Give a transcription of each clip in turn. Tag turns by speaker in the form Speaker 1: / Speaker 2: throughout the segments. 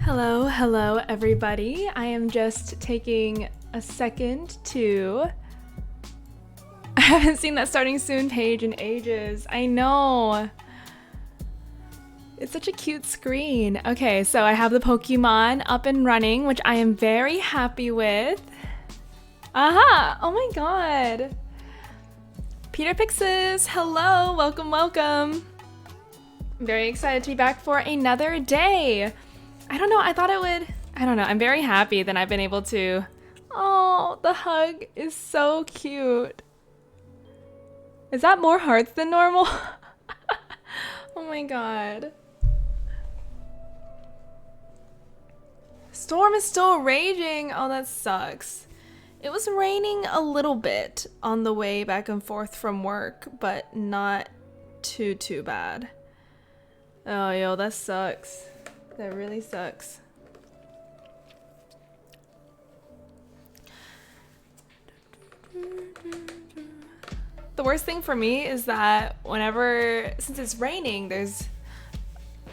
Speaker 1: Hello everybody. I am just taking a second to... I haven't seen that starting soon page in ages. I know. It's such a cute screen. Okay, so I have the Pokemon up and running, which I am very happy with. Aha! Oh my god. Peter Pixis, hello, welcome. I'm very excited to be back for another day. I don't know, I don't know, I'm very happy that I've been able to. Oh, the hug is so cute. Is that more hearts than normal? Oh my god. Storm is still raging. Oh, that sucks. It was raining a little bit on the way back and forth from work, but not too bad. Oh, yo, that sucks. That really sucks. The worst thing for me is that since it's raining, there's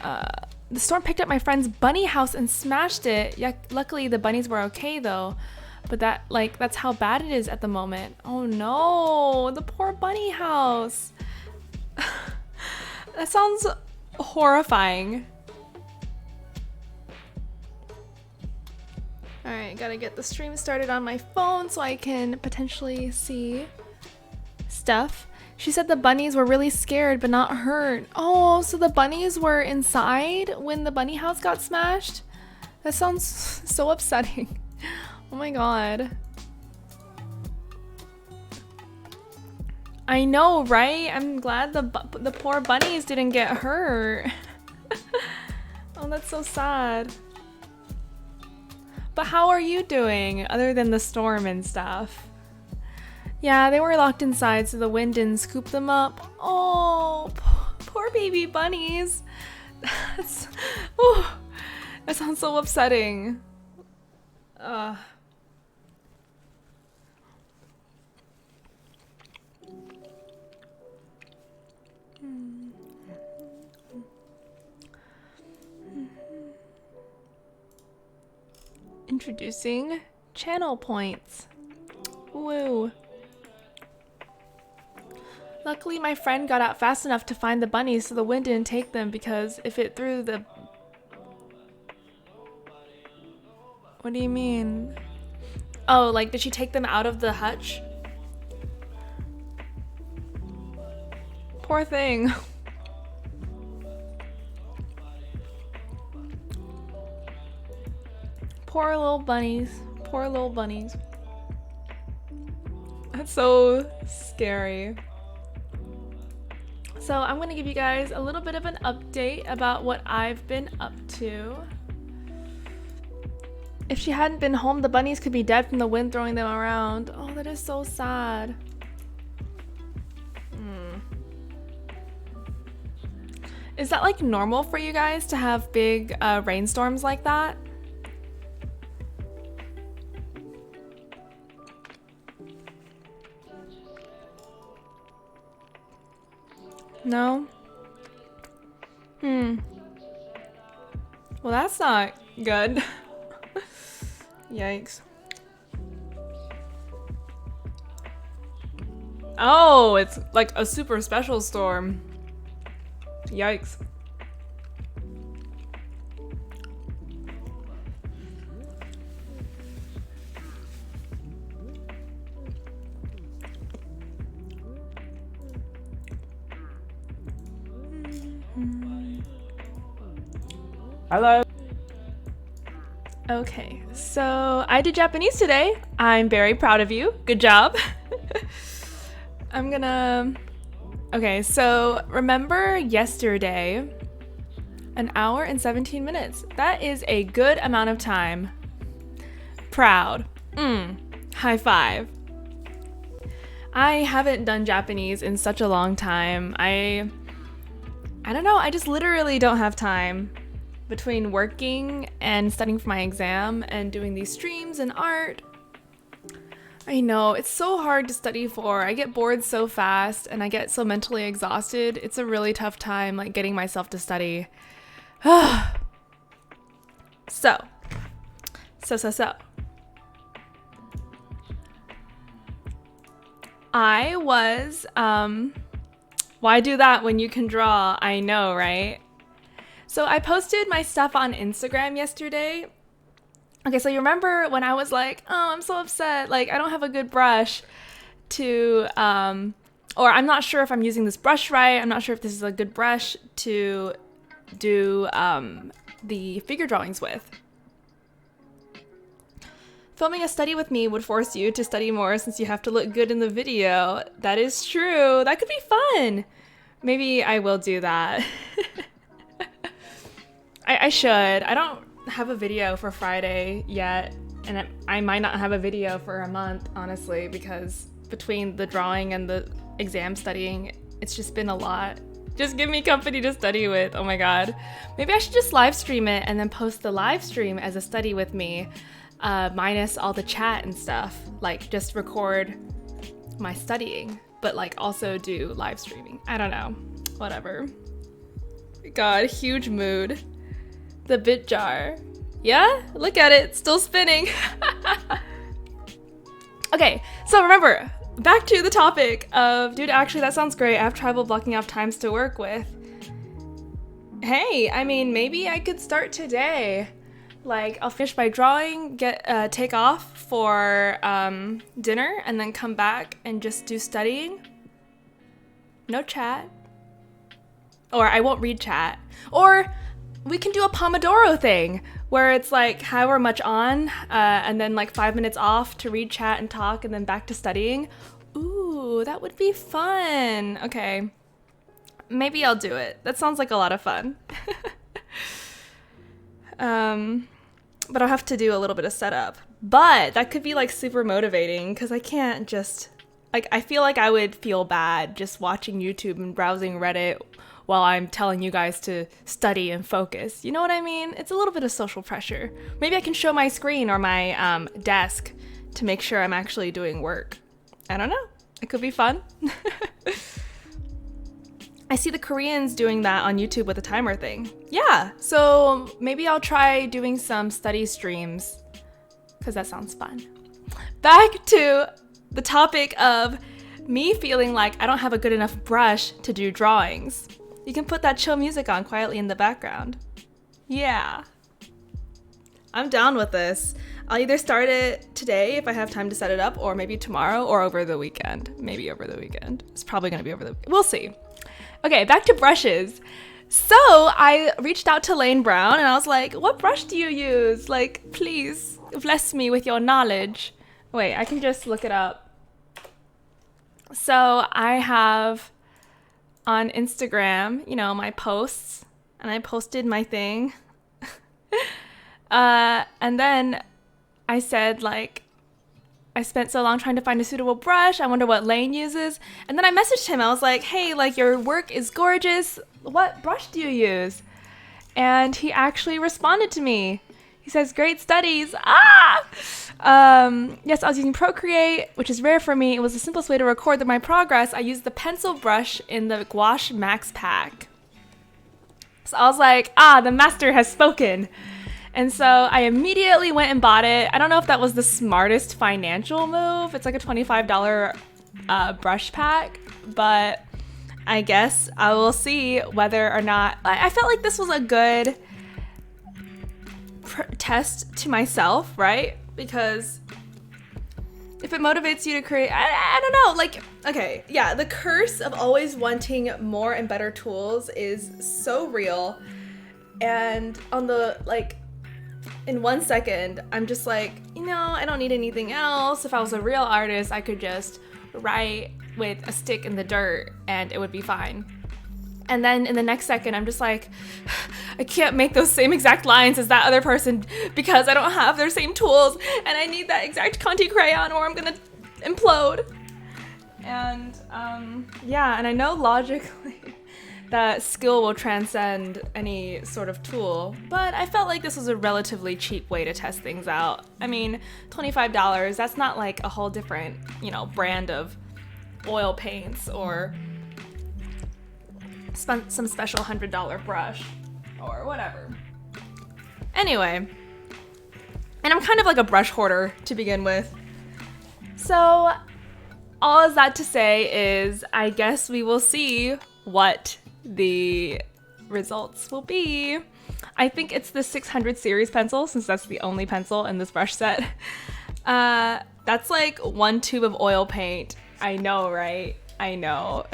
Speaker 1: the storm picked up my friend's bunny house and smashed it. Yeah, luckily the bunnies were okay though. But that's how bad it is at the moment. Oh no, the poor bunny house. That sounds horrifying. Alright, gotta get the stream started on my phone so I can potentially see stuff. She said the bunnies were really scared but not hurt. Oh, so the bunnies were inside when the bunny house got smashed? That sounds so upsetting. Oh my god. I know, right? I'm glad the poor bunnies didn't get hurt. Oh, that's so sad. But how are you doing, other than the storm and stuff? Yeah, they were locked inside so the wind didn't scoop them up. Oh, poor baby bunnies. That sounds so upsetting. Introducing channel points. Woo. Luckily, my friend got out fast enough to find the bunnies so the wind didn't take them, because if it threw the... What do you mean? Oh, like, did she take them out of the hutch? Poor thing. Poor little bunnies. Poor little bunnies. That's so scary. So I'm gonna give you guys a little bit of an update about what I've been up to. If she hadn't been home, the bunnies could be dead from the wind throwing them around. Oh, that is so sad. Is that like normal for you guys to have big rainstorms like that? No? Well, that's not good. Yikes. Oh, it's like a super special storm. Yikes.
Speaker 2: Hello.
Speaker 1: Okay, so I did Japanese today. I'm very proud of you. Good job. Okay, so remember yesterday, an hour and 17 minutes. That is a good amount of time. Proud. High five. I haven't done Japanese in such a long time. I don't know, I just literally don't have time. Between working and studying for my exam and doing these streams and art. I know, it's so hard to study for. I get bored so fast and I get so mentally exhausted. It's a really tough time, like, getting myself to study. So, So. I was, why do that when you can draw? I know, right? So I posted my stuff on Instagram yesterday. Okay, so you remember when I was like, oh, I'm so upset, like I don't have a good brush to, or I'm not sure if I'm using this brush right. I'm not sure if this is a good brush to do the figure drawings with. Filming a study with me would force you to study more since you have to look good in the video. That is true. That could be fun. Maybe I will do that. I should. I don't have a video for Friday yet, and I might not have a video for a month, honestly, because between the drawing and the exam studying, it's just been a lot. Just give me company to study with. Oh my god. Maybe I should just live stream it and then post the live stream as a study with me. Minus all the chat and stuff, like just record my studying, but like also do live streaming. I don't know, whatever. God, huge mood. The bit jar. Yeah, look at it, still spinning. Okay, so remember, back to the topic of, dude, actually that sounds great. I have trouble blocking off times to work with. Hey, I mean, maybe I could start today. Like, I'll finish my drawing, take off for dinner, and then come back and just do studying. No chat. Or I won't read chat. Or we can do a Pomodoro thing, where it's like however much on, and then like 5 minutes off to read chat and talk, and then back to studying. Ooh, that would be fun. Okay. Maybe I'll do it. That sounds like a lot of fun. But I'll have to do a little bit of setup. But that could be like super motivating because I can't just, like, I feel like I would feel bad just watching YouTube and browsing Reddit while I'm telling you guys to study and focus. You know what I mean? It's a little bit of social pressure. Maybe I can show my screen or my desk to make sure I'm actually doing work. I don't know. It could be fun. I see the Koreans doing that on YouTube with the timer thing. Yeah, so maybe I'll try doing some study streams because that sounds fun. Back to the topic of me feeling like I don't have a good enough brush to do drawings. You can put that chill music on quietly in the background. Yeah. I'm down with this. I'll either start it today if I have time to set it up, or maybe tomorrow or over the weekend. Maybe over the weekend. It's probably gonna be we'll see. Okay, back to brushes. So I reached out to Lane Brown and I was like, what brush do you use? Like, please bless me with your knowledge. Wait, I can just look it up. So I have on Instagram, you know, my posts, and I posted my thing. And then I said, like, I spent so long trying to find a suitable brush. I wonder what Lane uses. And then I messaged him. I was like, hey, like, your work is gorgeous. What brush do you use? And he actually responded to me. He says, great studies. Yes, I was using Procreate, which is rare for me. It was the simplest way to record my progress. I used the pencil brush in the Gouache Max Pack. So I was like, the master has spoken. And so I immediately went and bought it. I don't know if that was the smartest financial move. It's like a $25 brush pack, but I guess I will see whether or not. I felt like this was a good test to myself, right? Because if it motivates you to create, I don't know, like, okay, yeah, the curse of always wanting more and better tools is so real. And on the, like, in 1 second, I'm just like, you know, I don't need anything else. If I was a real artist, I could just write with a stick in the dirt and it would be fine. And then in the next second, I'm just like, I can't make those same exact lines as that other person because I don't have their same tools and I need that exact Conti crayon or I'm gonna implode. And yeah, and I know logically that skill will transcend any sort of tool, but I felt like this was a relatively cheap way to test things out. I mean, $25, that's not like a whole different, you know, brand of oil paints or some special $100 brush or whatever. Anyway, And I'm kind of like a brush hoarder to begin with. So all is that to say is I guess we will see what the results will be. I think it's the 600 series pencil, since that's the only pencil in this brush set. That's like 1 tube of oil paint. I know, right? I know.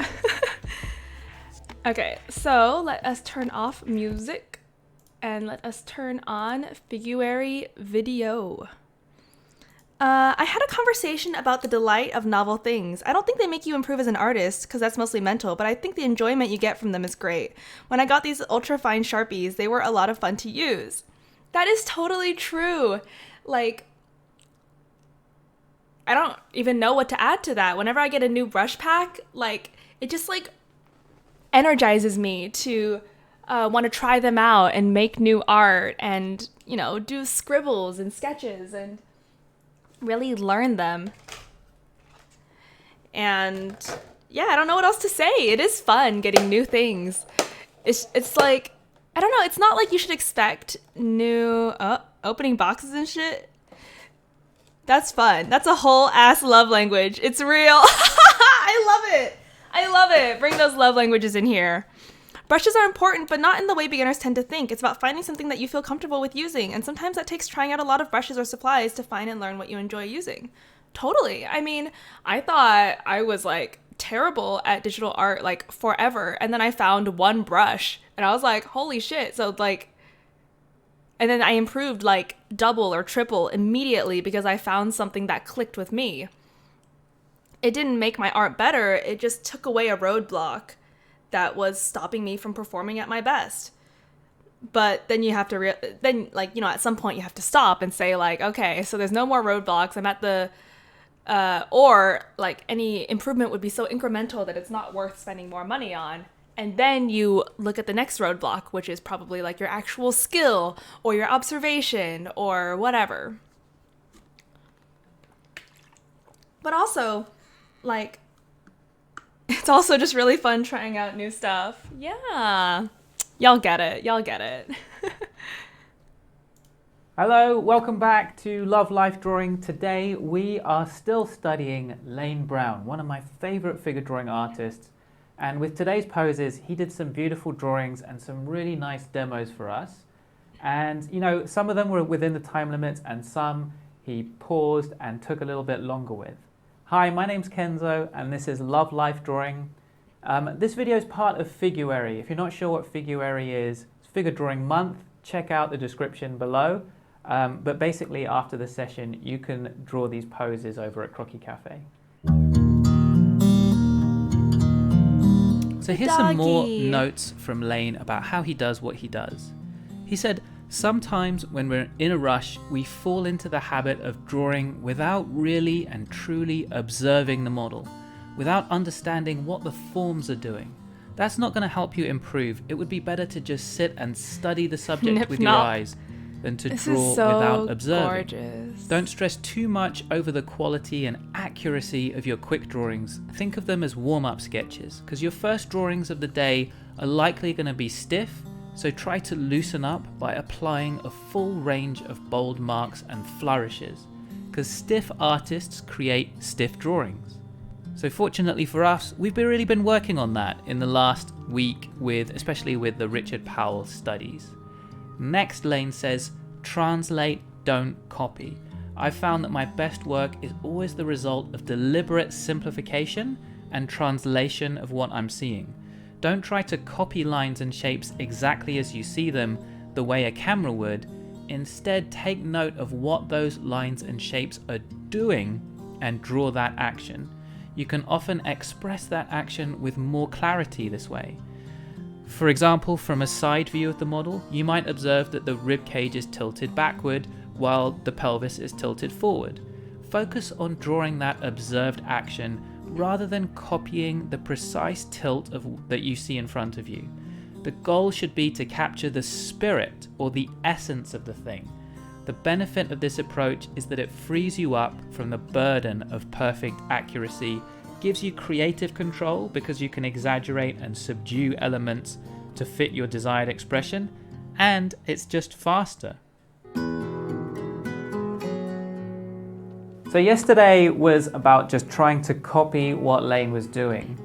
Speaker 1: Okay, so let us turn off music and let us turn on Figuary video. I had a conversation about the delight of novel things. I don't think they make you improve as an artist, because that's mostly mental, but I think the enjoyment you get from them is great. When I got these ultra-fine Sharpies, they were a lot of fun to use. That is totally true. Like, I don't even know what to add to that. Whenever I get a new brush pack, like, it just, like, energizes me to want to try them out and make new art and, you know, do scribbles and sketches and really learn them. And yeah, I don't know what else to say. It is fun getting new things. It's like, I don't know, it's not like you should expect new opening boxes and shit. That's fun. That's a whole ass love language. It's real. I love it. I love it. Bring those love languages in here. Brushes are important, but not in the way beginners tend to think. It's about finding something that you feel comfortable with using, and sometimes that takes trying out a lot of brushes or supplies to find and learn what you enjoy using. Totally. I mean, I thought I was like terrible at digital art like forever, and then I found one brush, and I was like, holy shit. So like, and then I improved like double or triple immediately because I found something that clicked with me. It didn't make my art better, it just took away a roadblock that was stopping me from performing at my best. But then you have to, like, you know, at some point you have to stop and say like, okay, so there's no more roadblocks. I'm at the, or like any improvement would be so incremental that it's not worth spending more money on. And then you look at the next roadblock, which is probably like your actual skill or your observation or whatever. But also, like, it's also just really fun trying out new stuff. Yeah. Y'all get it. Y'all get it.
Speaker 2: Hello, welcome back to Love Life Drawing. Today we are still studying Lane Brown, one of my favorite figure drawing artists. And with today's poses, he did some beautiful drawings and some really nice demos for us. And, you know, some of them were within the time limits and some he paused and took a little bit longer with. Hi, my name's Kenzo and this is Love Life Drawing. This video is part of Figuary. If you're not sure what Figuary is, it's Figure Drawing Month. Check out the description below. But basically after the session, you can draw these poses over at Croquis Cafe. So here's some more notes from Lane about how he does what he does. He said, sometimes when we're in a rush, we fall into the habit of drawing without really and truly observing the model, without understanding what the forms are doing. That's not going to help you improve. It would be better to just sit and study the subject with your eyes than to draw without observing. Gorgeous. Don't stress too much over the quality and accuracy of your quick drawings. Think of them as warm-up sketches, because your first drawings of the day are likely going to be stiff, so try to loosen up by applying a full range of bold marks and flourishes, because stiff artists create stiff drawings. So fortunately for us, we've really been working on that in the last week, especially with the Richard Powell studies. Next, Lane says, translate, don't copy. I've found that my best work is always the result of deliberate simplification and translation of what I'm seeing. Don't try to copy lines and shapes exactly as you see them, the way a camera would. Instead, take note of what those lines and shapes are doing and draw that action. You can often express that action with more clarity this way. For example, from a side view of the model, you might observe that the rib cage is tilted backward while the pelvis is tilted forward. Focus on drawing that observed action rather than copying the precise tilt that you see in front of you. The goal should be to capture the spirit or the essence of the thing. The benefit of this approach is that it frees you up from the burden of perfect accuracy, gives you creative control because you can exaggerate and subdue elements to fit your desired expression, and it's just faster. So yesterday was about just trying to copy what Lane was doing.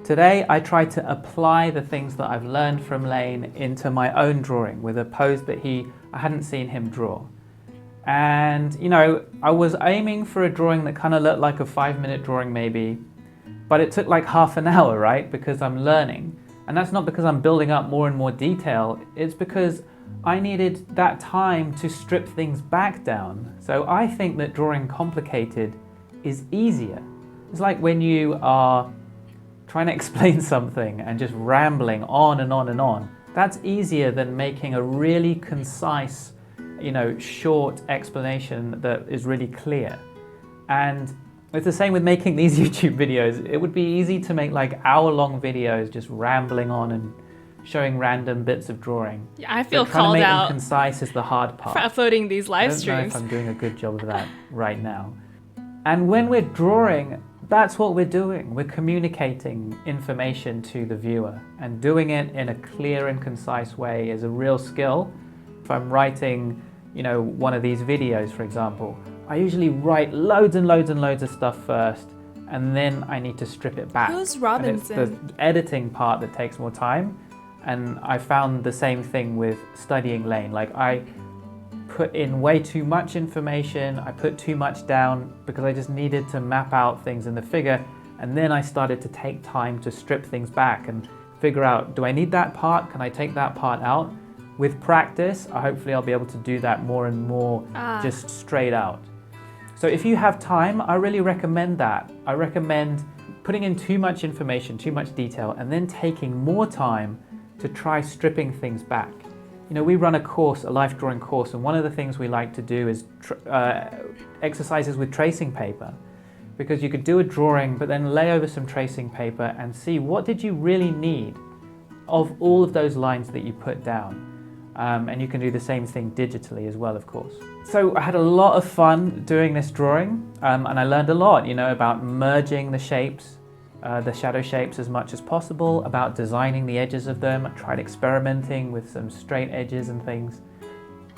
Speaker 2: Today I tried to apply the things that I've learned from Lane into my own drawing with a pose that I hadn't seen him draw. And you know, I was aiming for a drawing that kind of looked like a 5-minute drawing maybe, but it took like half an hour, right? Because I'm learning. And that's not because I'm building up more and more detail, it's because I needed that time to strip things back down. So I think that drawing complicated is easier. It's like when you are trying to explain something and just rambling on and on and on. That's easier than making a really concise, short explanation that is really clear. And it's the same with making these YouTube videos. It would be easy to make like hour-long videos just rambling on and showing random bits of drawing.
Speaker 1: Yeah, I feel
Speaker 2: but
Speaker 1: called
Speaker 2: trying to make
Speaker 1: out
Speaker 2: them concise is the hard part.
Speaker 1: for uploading these live
Speaker 2: I don't know
Speaker 1: streams.
Speaker 2: if I'm doing a good job of that right now. And when we're drawing, that's what we're doing. We're communicating information to the viewer, and doing it in a clear and concise way is a real skill. If I'm writing, one of these videos, for example, I usually write loads and loads and loads of stuff first, and then I need to strip it back.
Speaker 1: Who's Robinson?
Speaker 2: And it's the editing part that takes more time. And I found the same thing with studying Lane. Like I put in way too much information, I put too much down because I just needed to map out things in the figure, and then I started to take time to strip things back and figure out, do I need that part? Can I take that part out? With practice, hopefully I'll be able to do that more and more just straight out. So if you have time, I really recommend that. I recommend putting in too much information, too much detail, and then taking more time to try stripping things back. We run a life drawing course, and one of the things we like to do is exercises with tracing paper, because you could do a drawing but then lay over some tracing paper and see what did you really need of all of those lines that you put down. And you can do the same thing digitally as well, of course. So I had a lot of fun doing this drawing, and I learned a lot, about merging the shapes, the shadow shapes as much as possible, about designing the edges of them. I tried experimenting with some straight edges and things.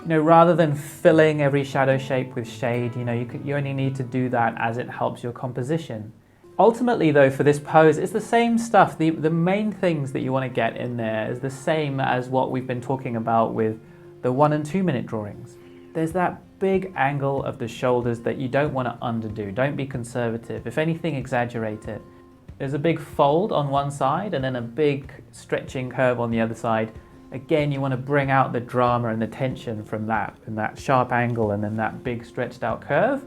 Speaker 2: Rather than filling every shadow shape with shade, you only need to do that as it helps your composition. Ultimately though, for this pose, it's the same stuff. The main things that you want to get in there is the same as what we've been talking about with the 1 and 2 minute drawings. There's that big angle of the shoulders that you don't want to underdo. Don't be conservative. If anything, exaggerate it. There's a big fold on one side and then a big stretching curve on the other side. Again, you want to bring out the drama and the tension from that, and that sharp angle and then that big stretched out curve.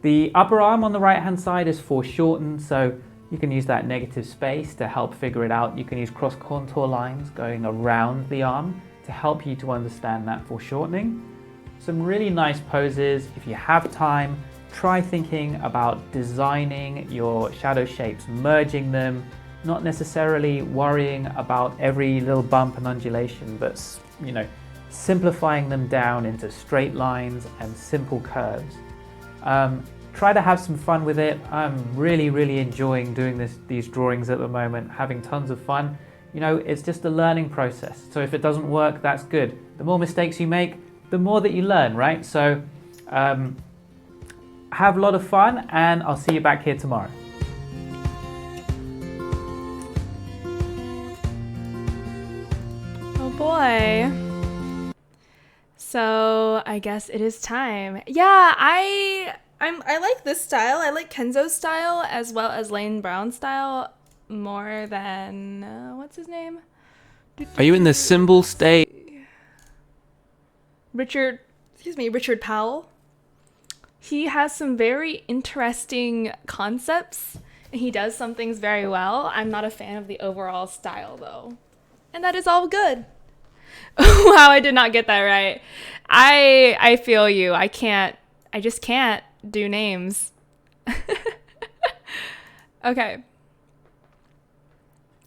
Speaker 2: The upper arm on the right hand side is foreshortened, so you can use that negative space to help figure it out. You can use cross contour lines going around the arm to help you to understand that foreshortening. Some really nice poses. If you have time, try thinking about designing your shadow shapes, merging them, not necessarily worrying about every little bump and undulation, but simplifying them down into straight lines and simple curves. Try to have some fun with it. I'm really, really enjoying doing these drawings at the moment, having tons of fun. It's just a learning process. So if it doesn't work, that's good. The more mistakes you make, the more that you learn, right? So have a lot of fun, and I'll see you back here tomorrow.
Speaker 1: Oh boy. So I guess it is time. Yeah, I like this style. I like Kenzo's style as well as Lane Brown's style more than what's his name?
Speaker 2: Are you in the symbol state?
Speaker 1: Richard Powell. He has some very interesting concepts, and he does some things very well. I'm not a fan of the overall style though. And that is all good. Wow, I did not get that right. I feel you. I just can't do names. Okay.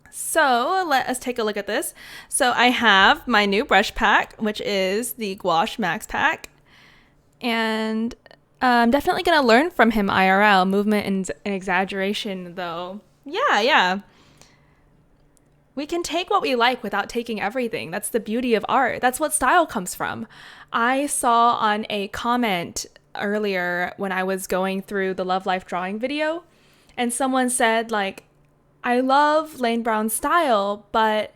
Speaker 1: So let us take a look at this. So I have my new brush pack, which is the Gouache Max Pack. And I'm definitely going to learn from him IRL, movement and exaggeration though. Yeah. We can take what we like without taking everything. That's the beauty of art. That's what style comes from. I saw on a comment earlier when I was going through the Love Life drawing video, and someone said, like, I love Lane Brown's style, but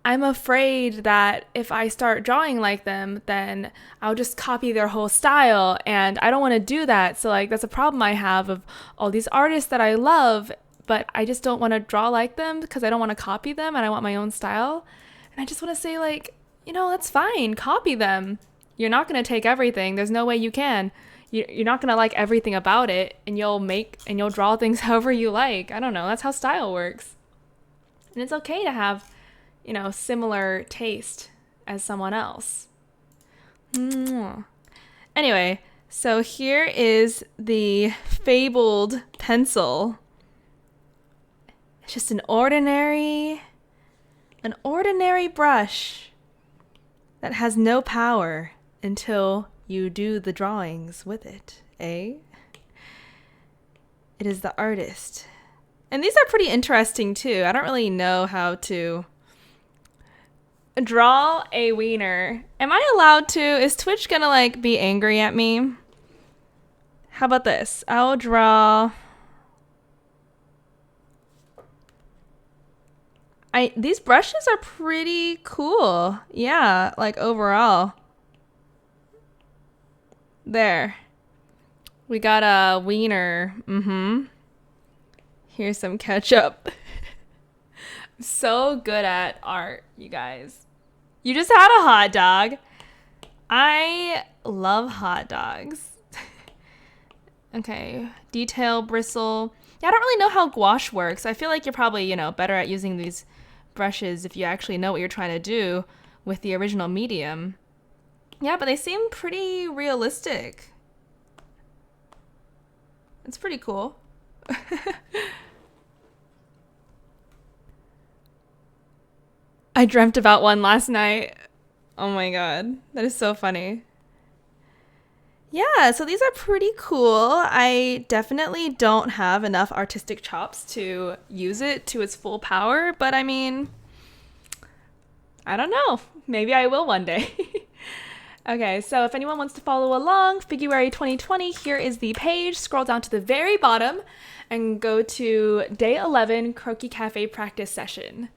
Speaker 1: I'm afraid that if I start drawing like them, then I'll just copy their whole style, and I don't want to do that. So like that's a problem I have of all these artists that I love, but I just don't want to draw like them because I don't want to copy them and I want my own style. And I just want to say, like, that's fine. Copy them. You're not going to take everything. There's no way you can. You're not going to like everything about it, and you'll draw things however you like. I don't know. That's how style works. And it's okay to have similar taste as someone else. Anyway, so here is the fabled pencil. It's just an ordinary brush that has no power until you do the drawings with it, eh? It is the artist. And these are pretty interesting too. I don't really know how to draw a wiener. Am I allowed to? Is Twitch gonna like be angry at me? How about this? I'll draw. These brushes are pretty cool. Yeah, like overall. There. We got a wiener. Here's some ketchup. I'm so good at art, you guys. You just had a hot dog. I love hot dogs. Okay, detail, bristle. Yeah, I don't really know how gouache works. I feel like you're probably, better at using these brushes if you actually know what you're trying to do with the original medium. Yeah, but they seem pretty realistic. It's pretty cool. I dreamt about one last night. Oh my god, that is so funny. Yeah, so these are pretty cool. I definitely don't have enough artistic chops to use it to its full power, but I mean, I don't know. Maybe I will one day. Okay, so if anyone wants to follow along, Figuary 2020, here is the page. Scroll down to the very bottom and go to Day 11 Croquis Cafe Practice Session.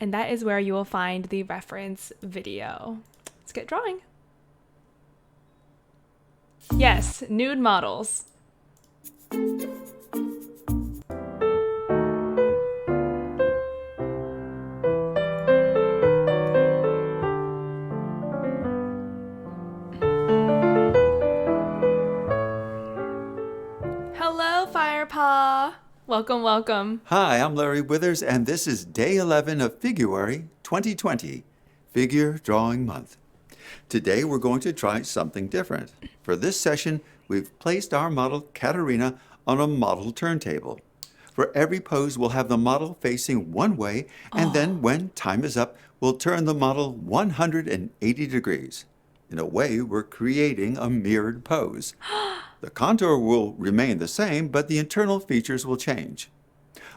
Speaker 1: And that is where you will find the reference video. Let's get drawing. Yes, nude models. Hello, Firepaw. Welcome, welcome.
Speaker 3: Hi, I'm Larry Withers, and this is Day 11 of Figuary 2020, Figure Drawing Month. Today we're going to try something different. For this session, we've placed our model Katerina on a model turntable. For every pose, we'll have the model facing one way, and then when time is up, we'll turn the model 180 degrees. In a way, we're creating a mirrored pose. The contour will remain the same, but the internal features will change.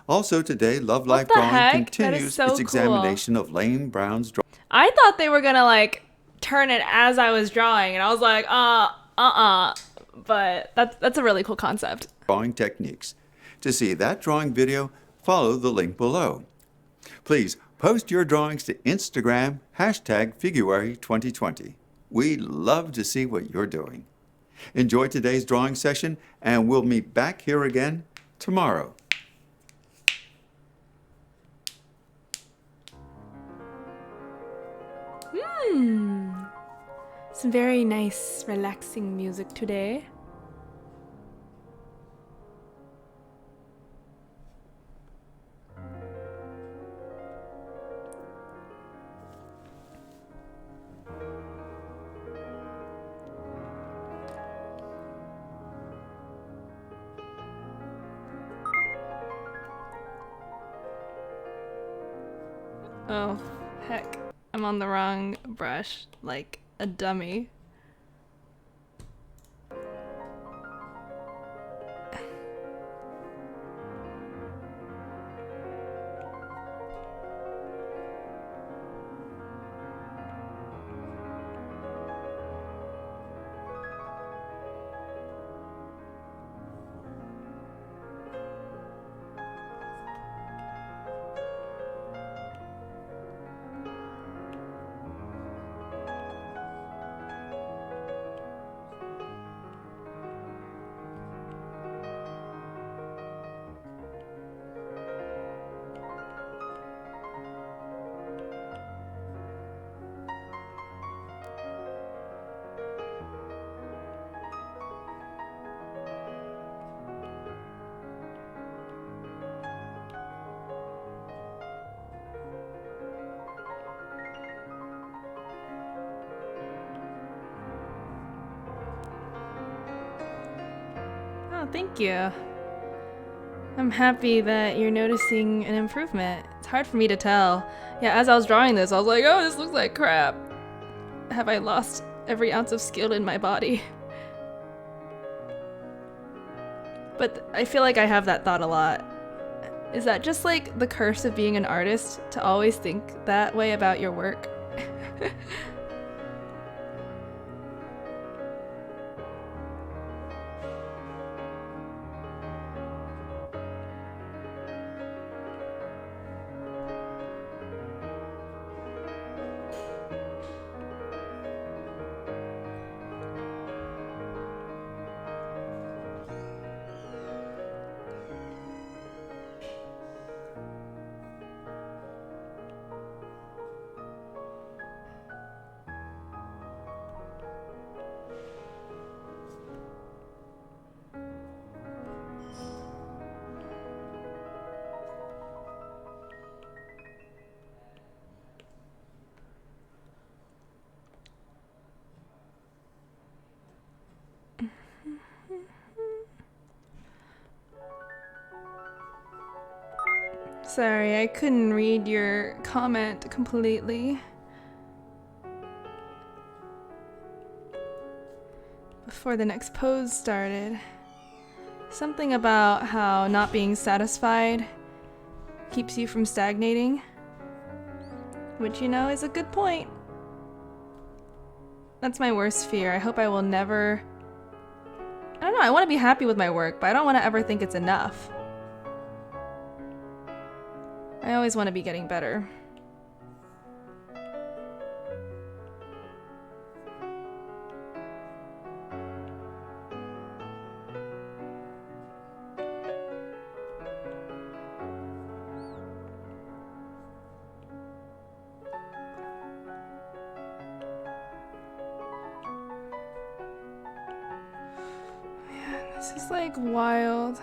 Speaker 3: Also today, Love Life Drawing continues its examination of Lane Brown's drawing.
Speaker 1: I thought they were gonna like turn it as I was drawing, and I was like, but that's a really cool concept.
Speaker 3: Drawing techniques. To see that drawing video, follow the link below. Please post your drawings to Instagram, #Figuary2020. We'd love to see what you're doing. Enjoy today's drawing session, and we'll meet back here again tomorrow.
Speaker 1: Some very nice, relaxing music today. Oh, heck. I'm on the wrong brush, like a dummy. Oh, thank you. I'm happy that you're noticing an improvement. It's hard for me to tell. Yeah, as I was drawing this, I was like, oh, this looks like crap. Have I lost every ounce of skill in my body? But I feel like I have that thought a lot. Is that just like the curse of being an artist, to always think that way about your work? Sorry, I couldn't read your comment completely. Before the next pose started. Something about how not being satisfied keeps you from stagnating. Which, you know, is a good point. That's my worst fear. I hope I will never... I don't know, I want to be happy with my work, but I don't want to ever think it's enough. I always want to be getting better. Man, this is like wild.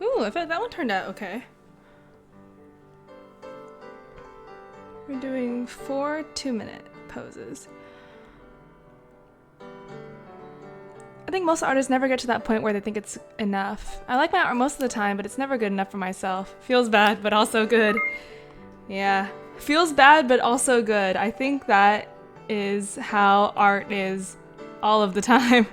Speaker 1: Ooh, I thought that one turned out okay. We're doing 4 2-minute poses. I think most artists never get to that point where they think it's enough. I like my art most of the time, but it's never good enough for myself. Feels bad, but also good. Yeah, feels bad, but also good. I think that is how art is all of the time.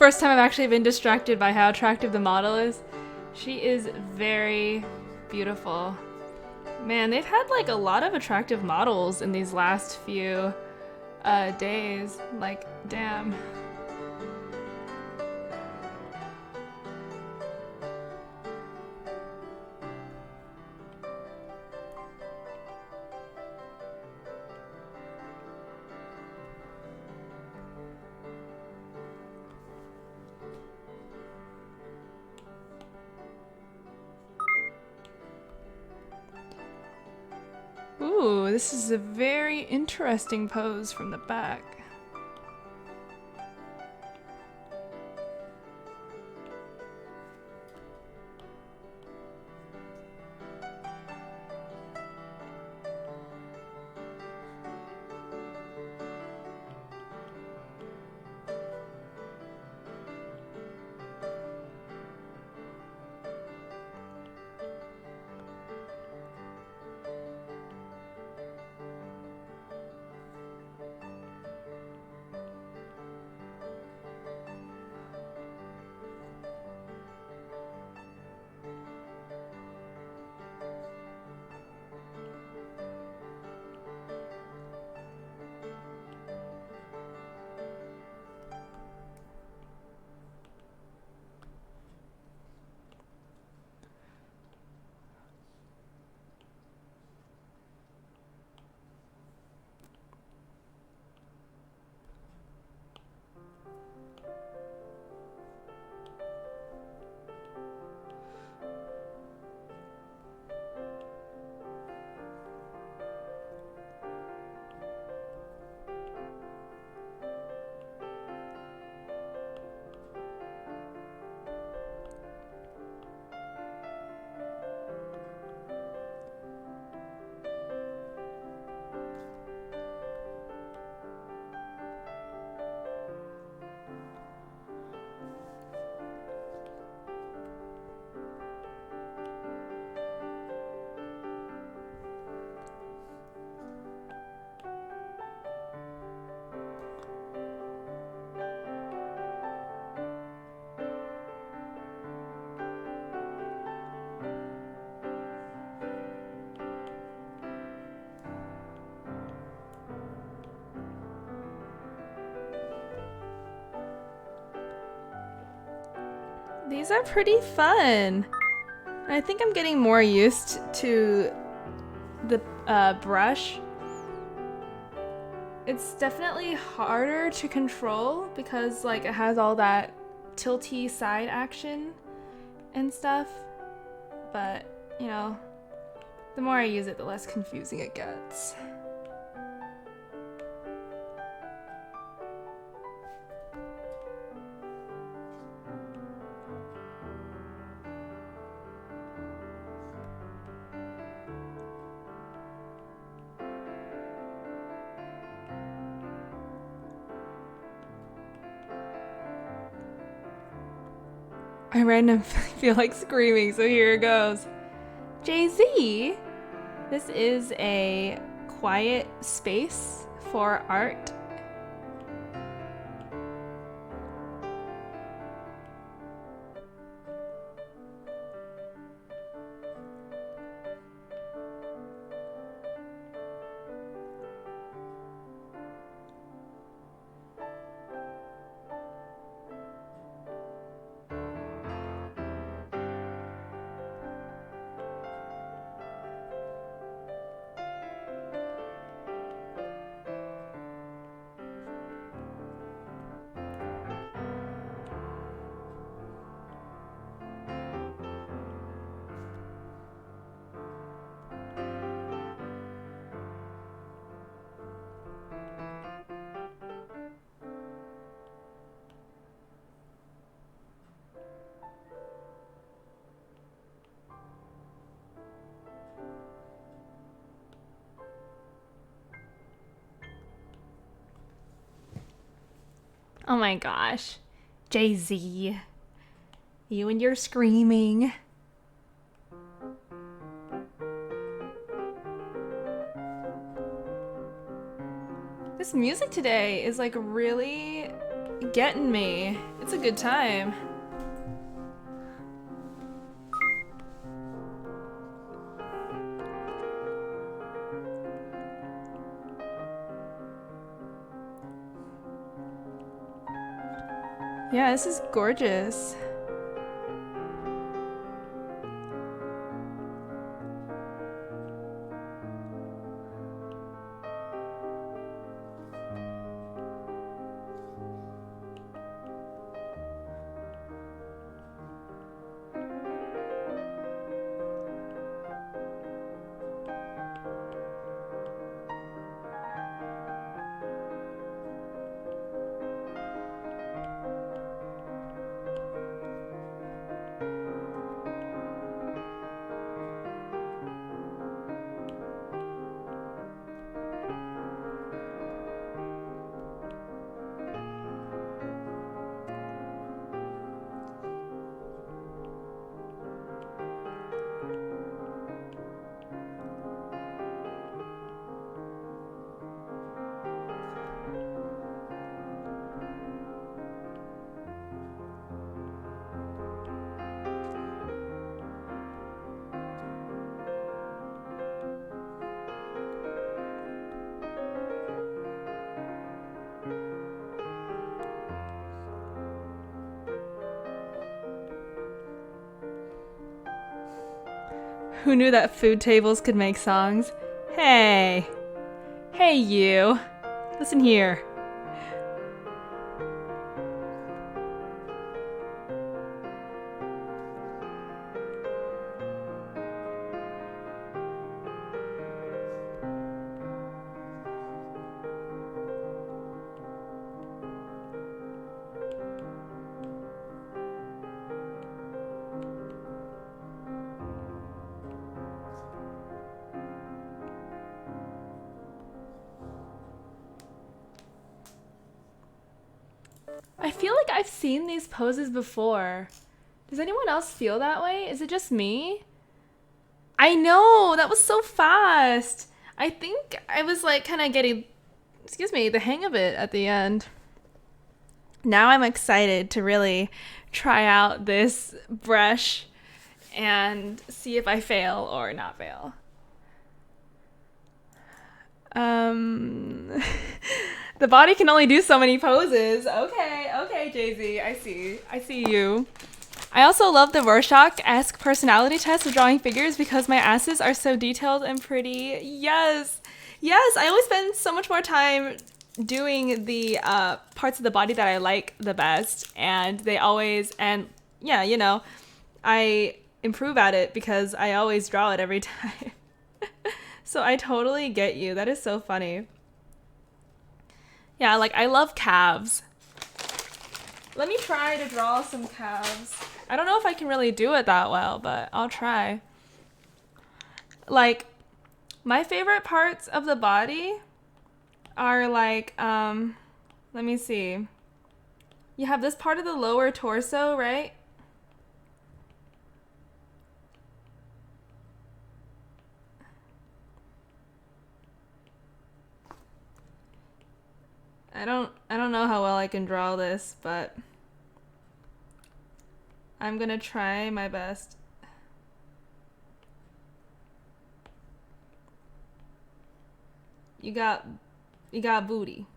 Speaker 1: first time I've actually been distracted by how attractive the model is. She is very beautiful. Man, they've had like a lot of attractive models in these last few days. Like, damn. Ooh, this is a very interesting pose from the back. These are pretty fun. I think I'm getting more used to the brush. It's definitely harder to control because like it has all that tilty side action and stuff. But, you know, the more I use it, the less confusing it gets. I random feel like screaming, so here it goes. Jay-Z, this is a quiet space for art. Oh my gosh. Jay-Z. You and your screaming. This music today is like really getting me. It's a good time. Yeah, this is gorgeous. Who knew that food tables could make songs? Hey. Hey, you. Listen here. I feel like I've seen these poses before. Does anyone else feel that way? Is it just me? I know, that was so fast. I think I was like kind of getting, the hang of it at the end. Now I'm excited to really try out this brush and see if I fail or not fail. The body can only do so many poses. Okay, Jay-Z, I see you. I also love the Rorschach-esque personality test of drawing figures because my asses are so detailed and pretty. Yes, I always spend so much more time doing the parts of the body that I like the best, and I improve at it because I always draw it every time. So I totally get you. That is so funny. Yeah, like I love calves. Let me try to draw some calves. I don't know if I can really do it that well, but I'll try. Like, my favorite parts of the body are like, let me see. You have this part of the lower torso, right? I don't know how well I can draw this, but I'm gonna try my best. You got booty.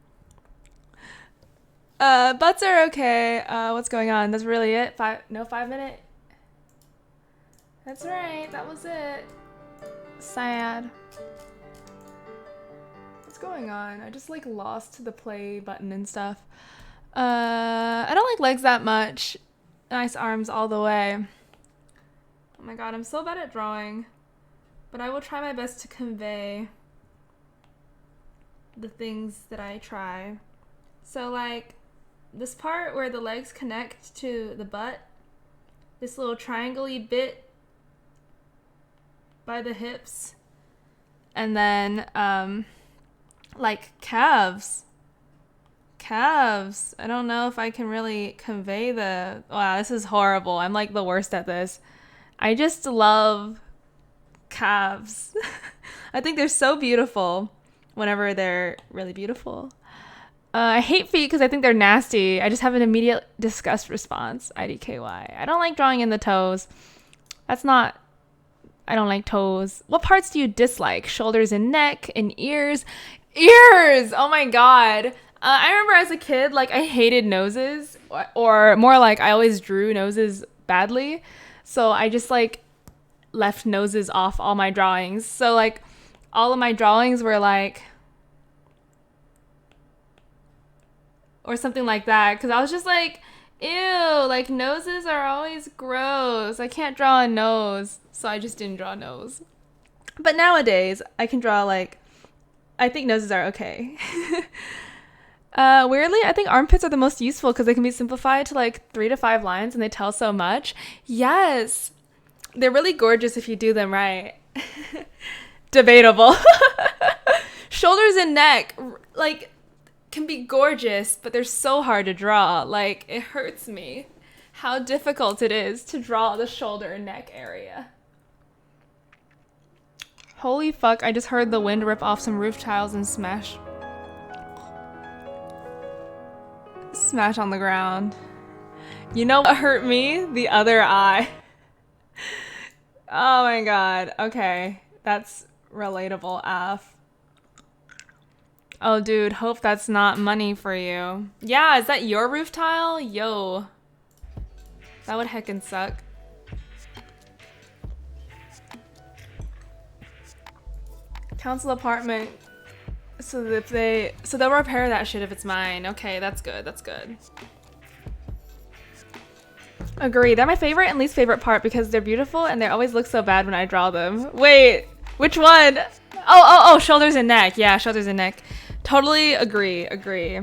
Speaker 1: Butts are okay. What's going on? That's really it? 5 minute? That's right, that was it. Sad. What's going on? I just like lost the play button and stuff. I don't like legs that much. Nice arms all the way. Oh my god, I'm so bad at drawing. But I will try my best to convey the things that I try. So like this part where the legs connect to the butt, this little triangle-y bit by the hips, and then like calves. I don't know if I can really convey wow, this is horrible. I'm like the worst at this. I just love calves. I think they're so beautiful whenever they're really beautiful. I hate feet because I think they're nasty. I just have an immediate disgust response. IDKY. I don't like drawing in the toes. That's not... I don't like toes. What parts do you dislike? Shoulders and neck and ears. Ears! Oh my god. I remember as a kid, like, I hated noses. Or more like, I always drew noses badly. So I just, like, left noses off all my drawings. So, like, all of my drawings were, like... or something like that, because I was just like, ew, like noses are always gross. I can't draw a nose, so I just didn't draw a nose. But nowadays, I can draw like, I think noses are okay. Weirdly, I think armpits are the most useful because they can be simplified to like 3 to 5 lines and they tell so much. Yes, they're really gorgeous if you do them right. Debatable. Shoulders and neck, like, can be gorgeous, but they're so hard to draw. Like, it hurts me how difficult it is to draw the shoulder and neck area. Holy fuck, I just heard the wind rip off some roof tiles and smash on the ground. You know what hurt me? The other eye. Oh my god. Okay, that's relatable AF. Oh, dude, hope that's not money for you. Yeah, is that your roof tile? Yo. That would heckin' suck. Council apartment. So they'll repair that shit if it's mine. Okay, that's good, that's good. Agree, they're my favorite and least favorite part because they're beautiful and they always look so bad when I draw them. Wait, which one? Oh, shoulders and neck. Yeah, shoulders and neck. Totally agree.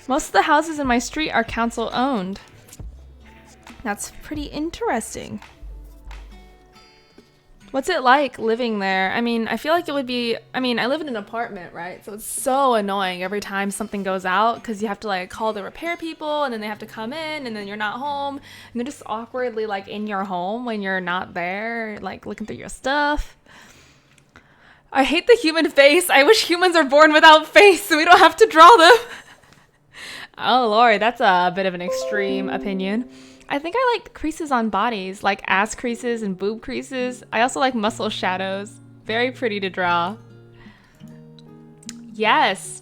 Speaker 1: Most of the houses in my street are council owned. That's pretty interesting. What's it like living there? I mean, I feel like it would be, I live in an apartment, right? So it's so annoying every time something goes out because you have to like call the repair people and then they have to come in and then you're not home and they're just awkwardly like in your home when you're not there, like looking through your stuff. I hate the human face. I wish humans are born without face so we don't have to draw them. Oh Lord, that's a bit of an extreme opinion. I think I like creases on bodies, like ass creases and boob creases. I also like muscle shadows. Very pretty to draw. Yes.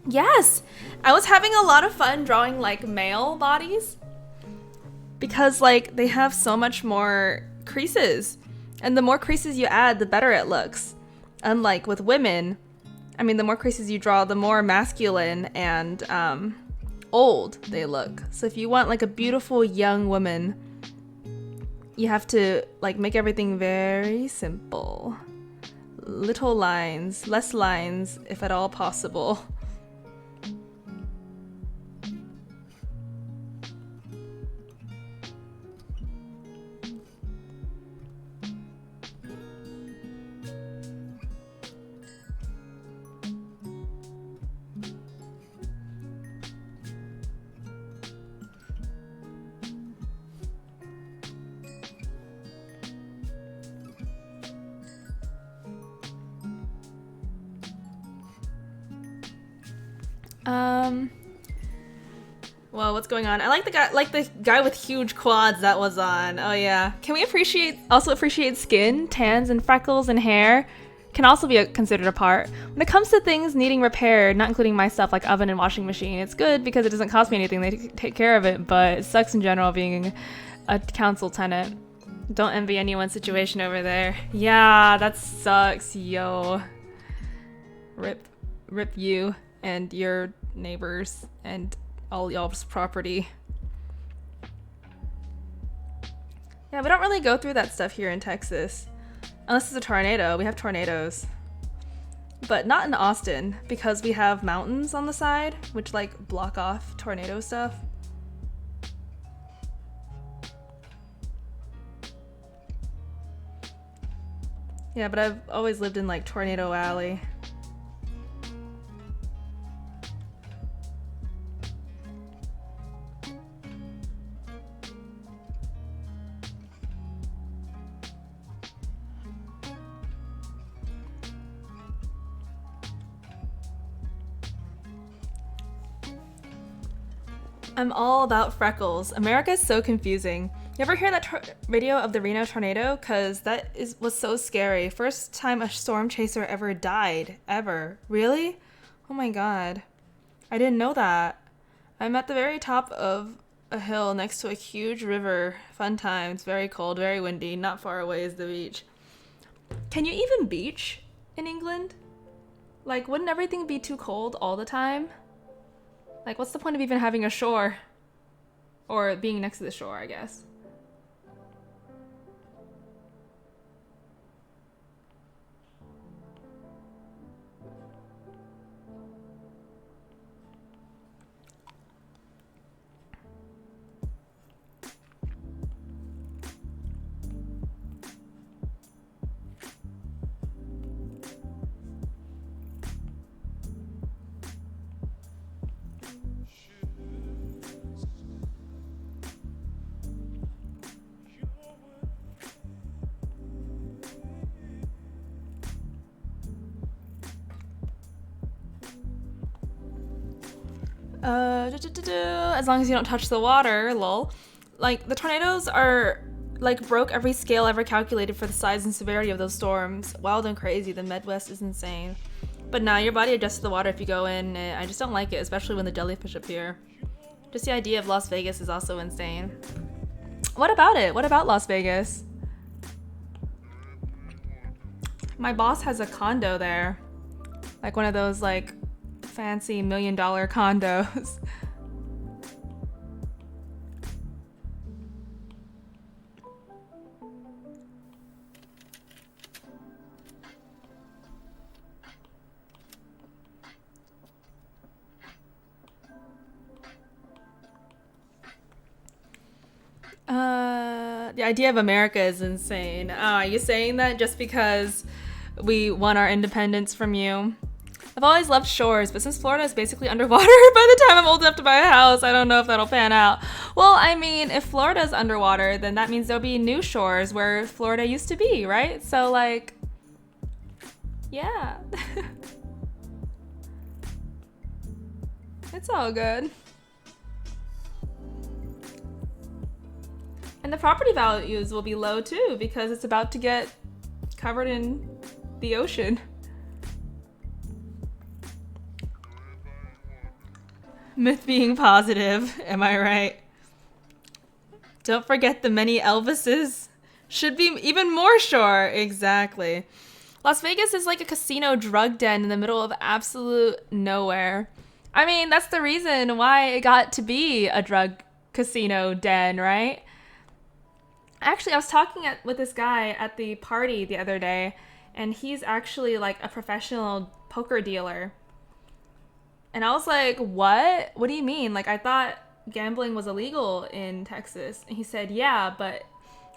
Speaker 1: I was having a lot of fun drawing like male bodies because like they have so much more creases. And the more creases you add, the better it looks. Unlike with women, the more creases you draw, the more masculine and old they look. So if you want like a beautiful young woman, you have to like make everything very simple. Little lines, less lines if at all possible. Well, what's going on? I like the guy with huge quads that was on. Oh yeah. Can we also appreciate skin, tans, and freckles and hair? Can also be considered a part. When it comes to things needing repair, not including my stuff like oven and washing machine, it's good because it doesn't cost me anything. They take care of it, but it sucks in general being a council tenant. Don't envy anyone's situation over there. Yeah, that sucks, yo. Rip you and your neighbors and all y'all's property. Yeah, we don't really go through that stuff here in Texas. Unless it's a tornado. We have tornadoes. But not in Austin, because we have mountains on the side, which like block off tornado stuff. Yeah, but I've always lived in like Tornado Alley. I'm all about freckles. America is so confusing. You ever hear that video of the Reno tornado? Cause was so scary. First time a storm chaser ever died. Ever. Really? Oh my god. I didn't know that. I'm at the very top of a hill next to a huge river. Fun times. Very cold, very windy. Not far away is the beach. Can you even beach in England? Like, wouldn't everything be too cold all the time? Like, what's the point of even having a shore? Or being next to the shore, I guess. As long as you don't touch the water, lol. Like, the tornadoes are, like, broke every scale ever calculated for the size and severity of those storms. Wild and crazy, the Midwest is insane. But nah, your body adjusts to the water if you go in. I just don't like it, especially when the jellyfish appear. Just the idea of Las Vegas is also insane. What about it? What about Las Vegas? My boss has a condo there. Like one of those, like, fancy $1 million condos. The idea of America is insane. Are you saying that just because we won our independence from you? I've always loved shores, but since Florida is basically underwater by the time I'm old enough to buy a house, I don't know if that'll pan out. Well, I mean, if Florida's underwater, then that means there'll be new shores where Florida used to be, right? So, like, yeah. It's all good. And the property values will be low too because it's about to get covered in the ocean. Myth being positive, am I right? Don't forget the many Elvises. Should be even more sure, exactly. Las Vegas is like a casino drug den in the middle of absolute nowhere. I mean, that's the reason why it got to be a drug casino den, right? Actually, I was talking with this guy at the party the other day, and he's actually like a professional poker dealer. And I was like, what? What do you mean? Like, I thought gambling was illegal in Texas. And he said, yeah, but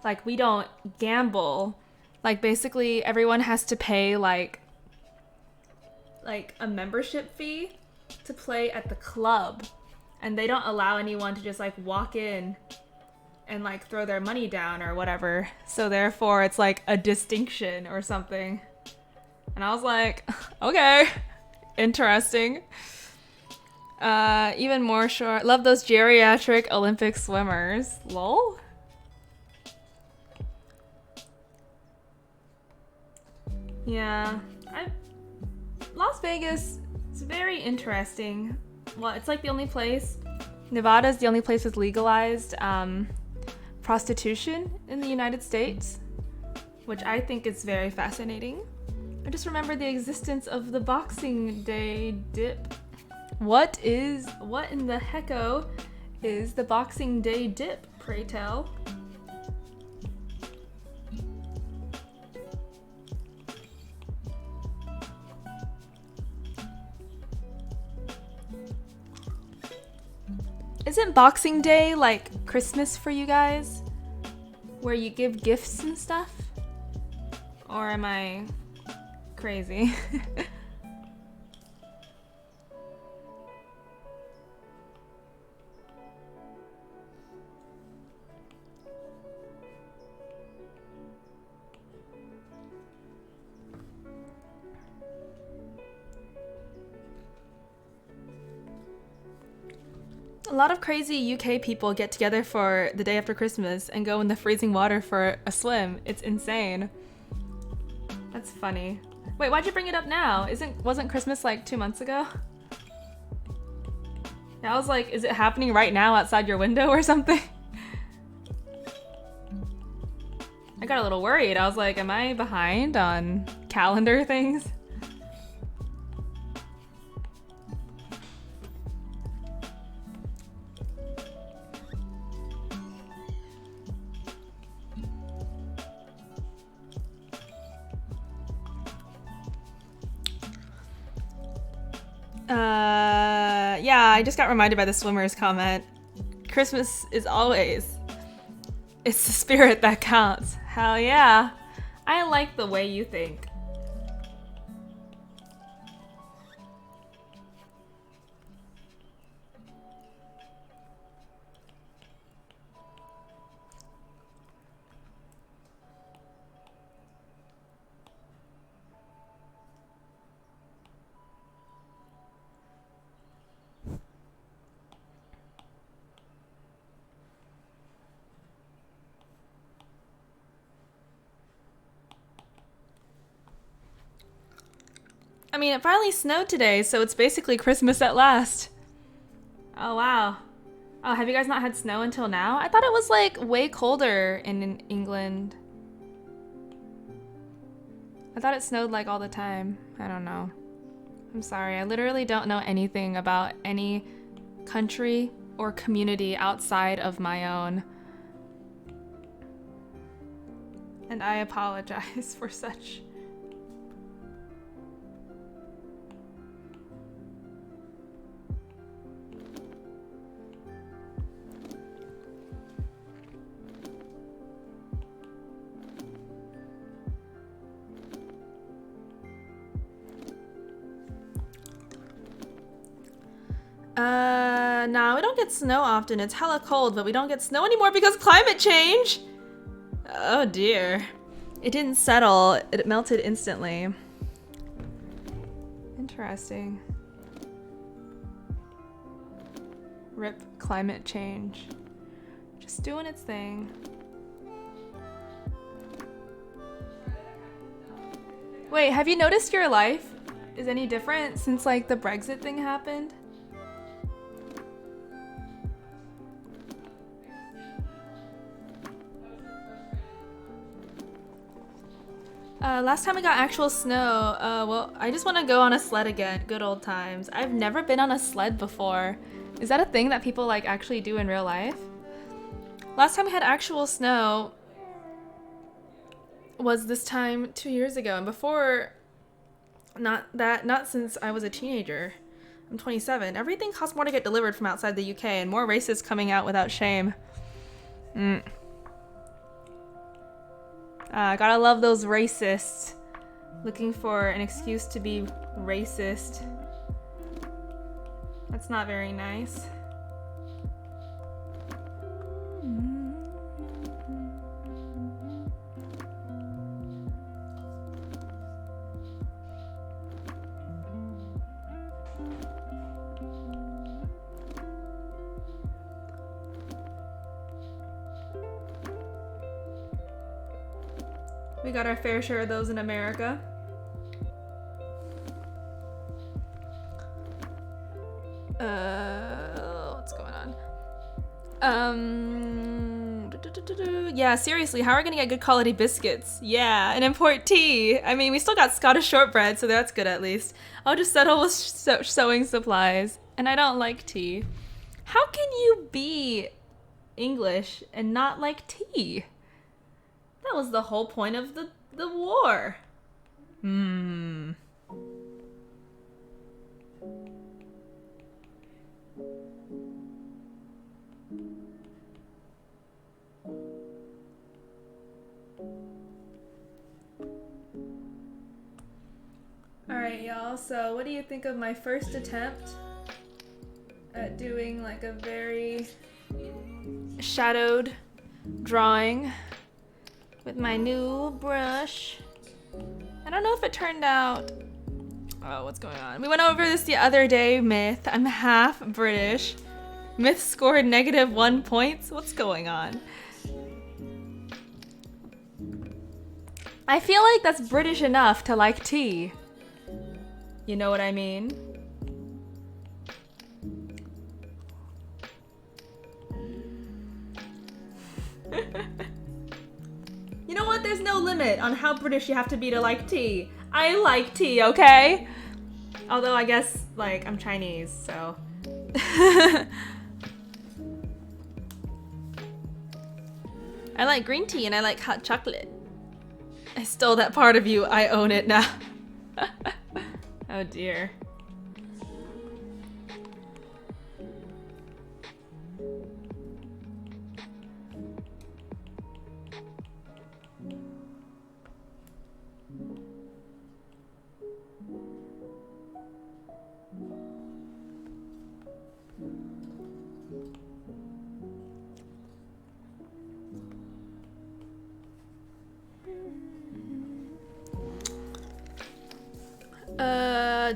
Speaker 1: like, we don't gamble. Like, basically, everyone has to pay like a membership fee to play at the club. And they don't allow anyone to just like walk in and like throw their money down or whatever. So therefore it's like a distinction or something. And I was like, okay, interesting. Even more short. Love those geriatric Olympic swimmers. Lol. Yeah, Las Vegas is very interesting. Well, it's like the only place. Nevada's the only place with legalized prostitution in the United States, which I think is very fascinating. I just remember the existence of the Boxing Day dip. What in the hecko is the Boxing Day dip, pray tell? Isn't Boxing Day like Christmas for you guys? Where you give gifts and stuff? Or am I crazy? A lot of crazy UK people get together for the day after Christmas and go in the freezing water for a swim. It's insane. That's funny. Wait, why'd you bring it up now? Wasn't Christmas like 2 months ago? I was like, is it happening right now outside your window or something? I got a little worried. I was like, am I behind on calendar things? Yeah, I just got reminded by the swimmer's comment. Christmas is always. It's the spirit that counts. Hell yeah. I like the way you think. I mean, it finally snowed today, so it's basically Christmas at last. Oh, wow. Oh, have you guys not had snow until now? I thought it was, like, way colder in England. I thought it snowed, like, all the time. I don't know. I'm sorry. I literally don't know anything about any country or community outside of my own. And I apologize for such. No, we don't get snow often. It's hella cold, but we don't get snow anymore because climate change! Oh dear. It didn't settle. It melted instantly. Interesting. RIP climate change. Just doing its thing. Wait, have you noticed your life is any different since like the Brexit thing happened? Last time we got actual snow, well, I just want to go on a sled again. Good old times. I've never been on a sled before. Is that a thing that people like actually do in real life? Last time we had actual snow was this time 2 years ago, and before, not since I was a teenager. I'm 27. Everything costs more to get delivered from outside the UK, and more racists coming out without shame. Gotta love those racists. Looking for an excuse to be racist. That's not very nice. We got our fair share of those in America. What's going on? Yeah, seriously, how are we gonna get good quality biscuits? Yeah, and import tea. I mean, we still got Scottish shortbread, so that's good at least. I'll just settle with sewing supplies. And I don't like tea. How can you be English and not like tea? That was the whole point of the war. Alright, y'all, so what do you think of my first attempt at doing like a very shadowed drawing with my new brush? I don't know if it turned out... Oh, what's going on? We went over this the other day, Myth. I'm half British. Myth scored -1 points? What's going on? I feel like that's British enough to like tea. You know what I mean? You know what? There's no limit on how British you have to be to like tea. I like tea, okay? Although I guess, like, I'm Chinese, so. I like green tea and I like hot chocolate. I stole that part of you. I own it now. Oh dear.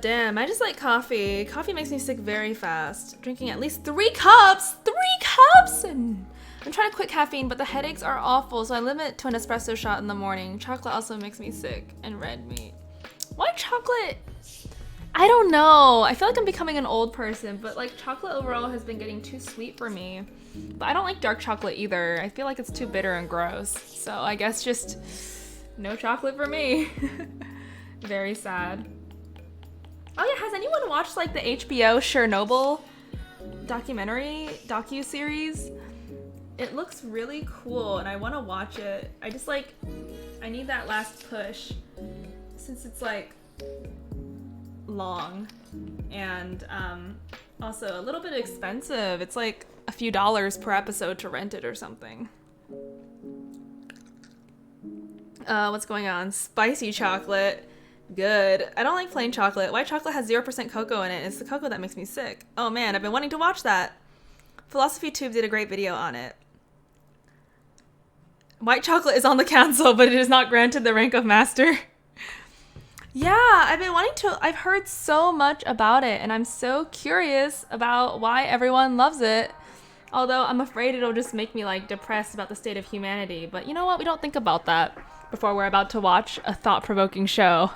Speaker 1: Damn, I just like coffee. Coffee makes me sick very fast. Drinking at least 3 cups! 3 cups! And I'm trying to quit caffeine, but the headaches are awful, so I limit to an espresso shot in the morning. Chocolate also makes me sick, and red meat. Why chocolate? I don't know. I feel like I'm becoming an old person, but like chocolate overall has been getting too sweet for me. But I don't like dark chocolate either. I feel like it's too bitter and gross. So I guess just no chocolate for me. Very sad. Oh yeah, has anyone watched like the HBO Chernobyl docu-series? It looks really cool and I want to watch it. I just like, I need that last push since it's like long and also a little bit expensive. It's like a few dollars per episode to rent it or something. What's going on? Spicy chocolate. Good. I don't like plain chocolate. White chocolate has 0% cocoa in it. It's the cocoa that makes me sick. Oh man, I've been wanting to watch that. Philosophy Tube did a great video on it. White chocolate is on the council, but it is not granted the rank of master. Yeah, I've heard so much about it, and I'm so curious about why everyone loves it. Although I'm afraid it'll just make me like depressed about the state of humanity. But you know what? We don't think about that before we're about to watch a thought-provoking show.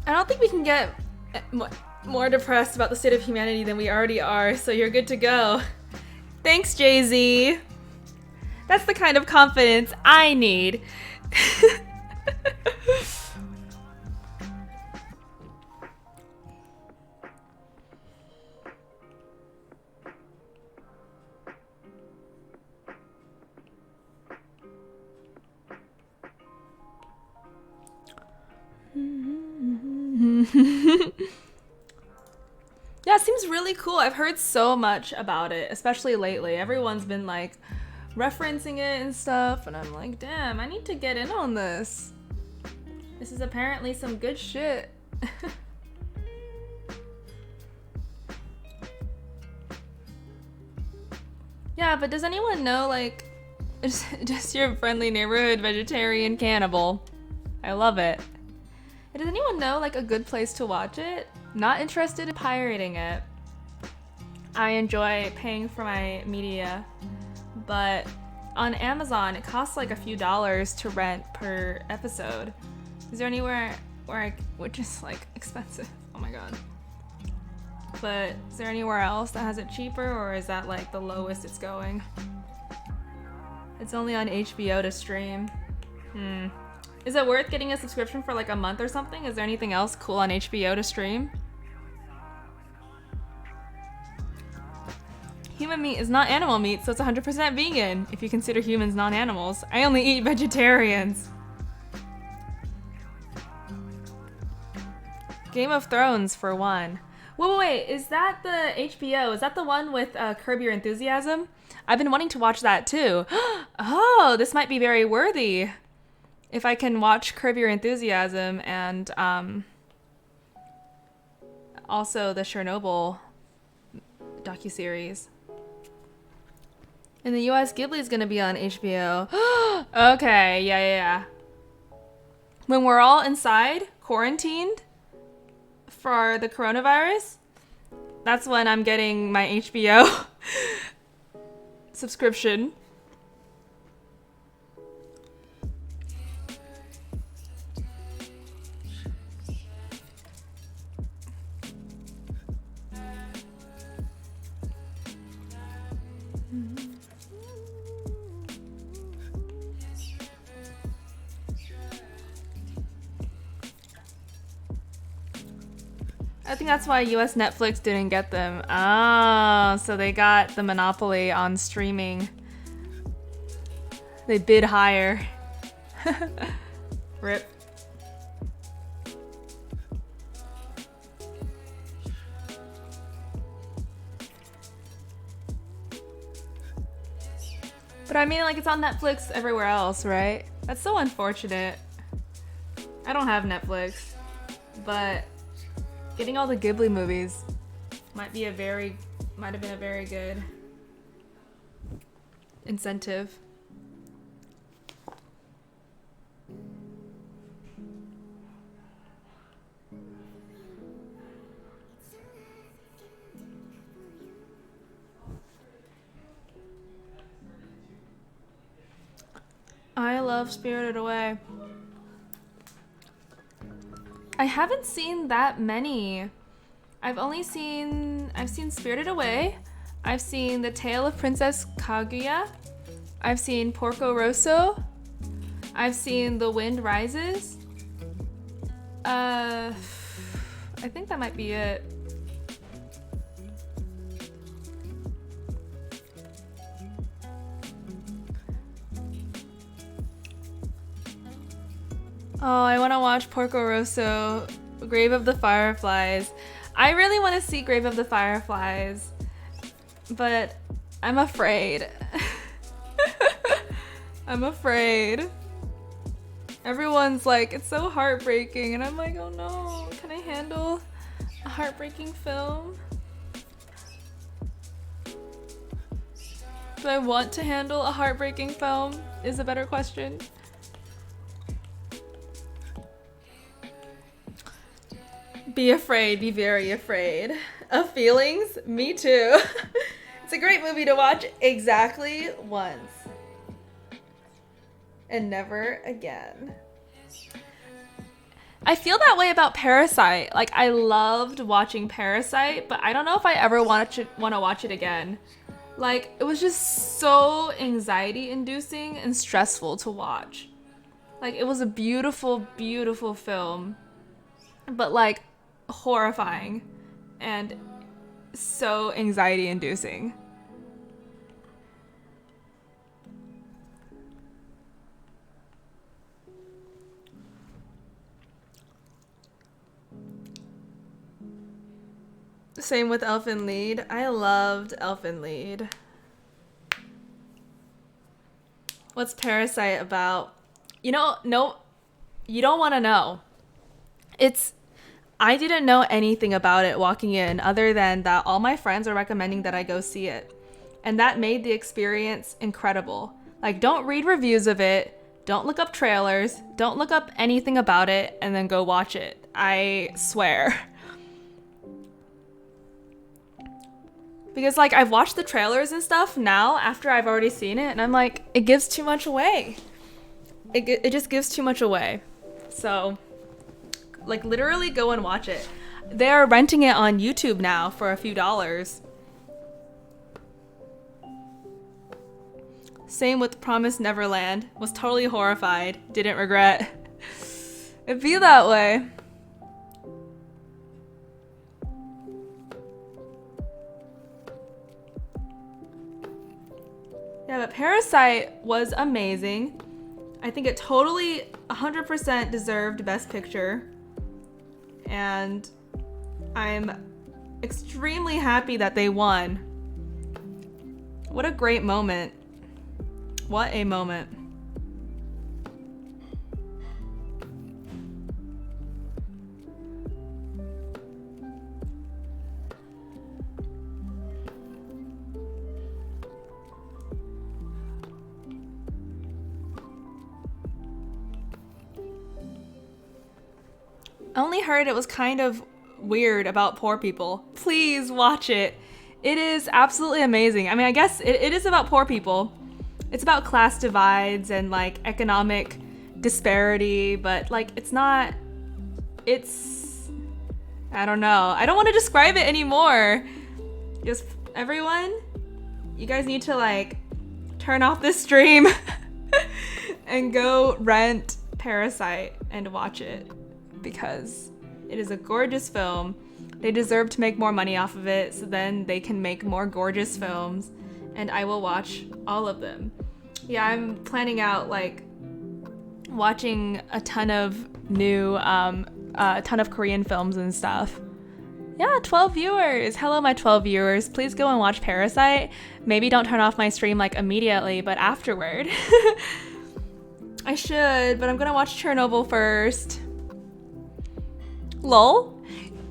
Speaker 1: I don't think we can get more depressed about the state of humanity than we already are, so you're good to go. Thanks, Jay-Z. That's the kind of confidence I need. Yeah, it seems really cool. I've heard so much about it, especially lately. Everyone's been like referencing it and stuff, and I'm like, damn, I need to get in on this. This is apparently some good shit. Yeah, but does anyone know, like, just your friendly neighborhood vegetarian cannibal? I love it. Does anyone know like a good place to watch it? Not interested in pirating it. I enjoy paying for my media, but on Amazon it costs like a few dollars to rent per episode. Is there anywhere which is like expensive? Oh my god. But is there anywhere else that has it cheaper, or is that like the lowest it's going? It's only on HBO to stream. Is it worth getting a subscription for like a month or something? Is there anything else cool on HBO to stream? Human meat is not animal meat, so it's 100% vegan, if you consider humans non-animals. I only eat vegetarians. Game of Thrones for one. Wait, is that the HBO? Is that the one with Curb Your Enthusiasm? I've been wanting to watch that too. Oh, this might be very worthy. If I can watch Curb Your Enthusiasm and also the Chernobyl docuseries. In the US, Ghibli's gonna be on HBO. Okay, yeah. When we're all inside, quarantined for the coronavirus, that's when I'm getting my HBO subscription. I think that's why US Netflix didn't get them. Oh, so they got the monopoly on streaming. They bid higher. Rip. But I mean, like, it's on Netflix everywhere else, right? That's so unfortunate. I don't have Netflix, but getting all the Ghibli movies might have been a very good incentive. I love Spirited Away. I haven't seen that many. I've seen Spirited Away. I've seen The Tale of Princess Kaguya. I've seen Porco Rosso. I've seen The Wind Rises. I think that might be it. Oh, I want to watch Porco Rosso, Grave of the Fireflies. I really want to see Grave of the Fireflies, but I'm afraid. I'm afraid. Everyone's like, it's so heartbreaking, and I'm like, oh no, can I handle a heartbreaking film? Do I want to handle a heartbreaking film is a better question. Be afraid, be very afraid of feelings. Me too. It's a great movie to watch exactly once and never again. I feel that way about Parasite. Like, I loved watching Parasite, but I don't know if I ever want to watch it again. Like, it was just so anxiety inducing and stressful to watch. Like, it was a beautiful, beautiful film, but like horrifying and so anxiety inducing. Same with Elfen Lied. I loved Elfen Lied. What's Parasite about? No, you don't want to know. I didn't know anything about it walking in other than that all my friends are recommending that I go see it. And that made the experience incredible. Like, don't read reviews of it. Don't look up trailers. Don't look up anything about it and then go watch it. I swear. Because, like, I've watched the trailers and stuff now after I've already seen it, and I'm like, it gives too much away. It just gives too much away. So, like, literally go and watch it. They're renting it on YouTube now for a few dollars. Same with Promised Neverland. Was totally horrified. Didn't regret. It'd be that way. Yeah, but Parasite was amazing. I think it totally 100% deserved Best Picture. and I'm extremely happy that they won. What a great moment. What a moment. I only heard it was kind of weird about poor people. Please watch it. It is absolutely amazing. I mean, I guess it is about poor people. It's about class divides and like economic disparity, but like it's not, I don't know. I don't want to describe it anymore. Just everyone, you guys need to like turn off this stream and go rent Parasite and watch it, because it is a gorgeous film. They deserve to make more money off of it, so then they can make more gorgeous films, and I will watch all of them. Yeah, I'm planning out like watching a ton of Korean films and stuff. Yeah, 12 viewers. Hello, my 12 viewers. Please go and watch Parasite. Maybe don't turn off my stream like immediately, but afterward. I should, but I'm gonna watch Chernobyl first. Lol.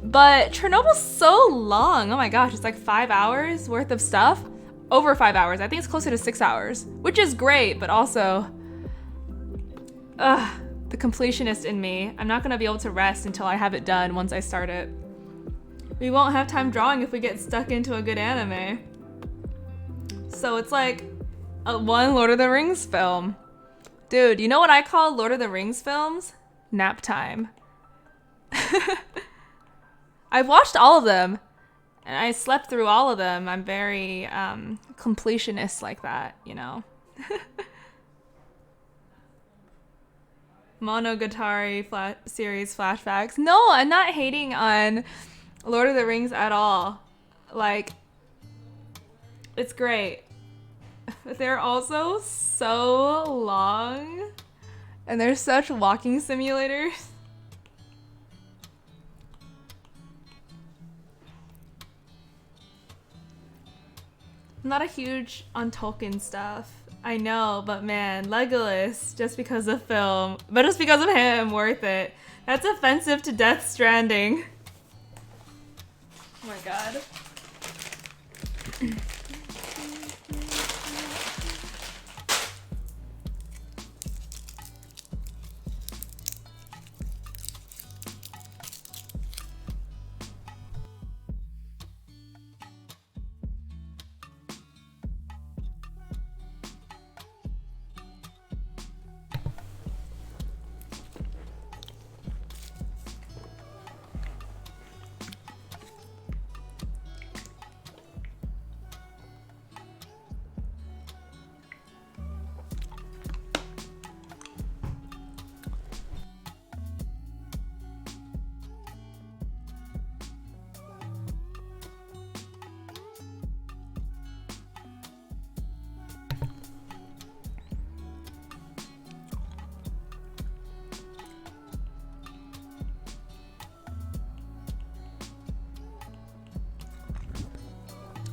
Speaker 1: But Chernobyl's so long. Oh my gosh, it's like 5 hours worth of stuff. Over 5 hours. I think it's closer to 6 hours, which is great, but also, the completionist in me. I'm not gonna be able to rest until I have it done once I start it. We won't have time drawing if we get stuck into a good anime. So it's like one Lord of the Rings film. Dude, you know what I call Lord of the Rings films? Nap time. I've watched all of them, and I slept through all of them. I'm very completionist like that, you know. Monogatari series flashbacks. No, I'm not hating on Lord of the Rings at all. Like, it's great. But they're also so long, and they're such walking simulators. I'm not a huge on Tolkien stuff. I know, but man, Legolas, just because of film, but just because of him, worth it. That's offensive to Death Stranding. Oh my god.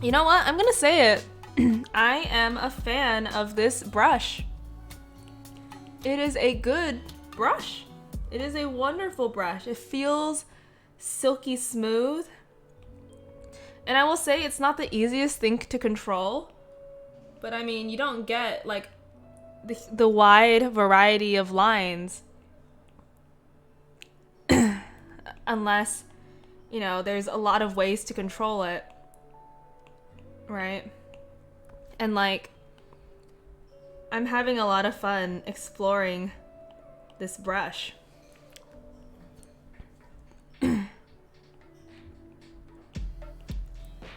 Speaker 1: You know what? I'm gonna say it. I am a fan of this brush. It is a good brush. It is a wonderful brush. It feels silky smooth. And I will say it's not the easiest thing to control. But I mean, you don't get like the wide variety of lines unless, you know, there's a lot of ways to control it. Right? And like, I'm having a lot of fun exploring this brush.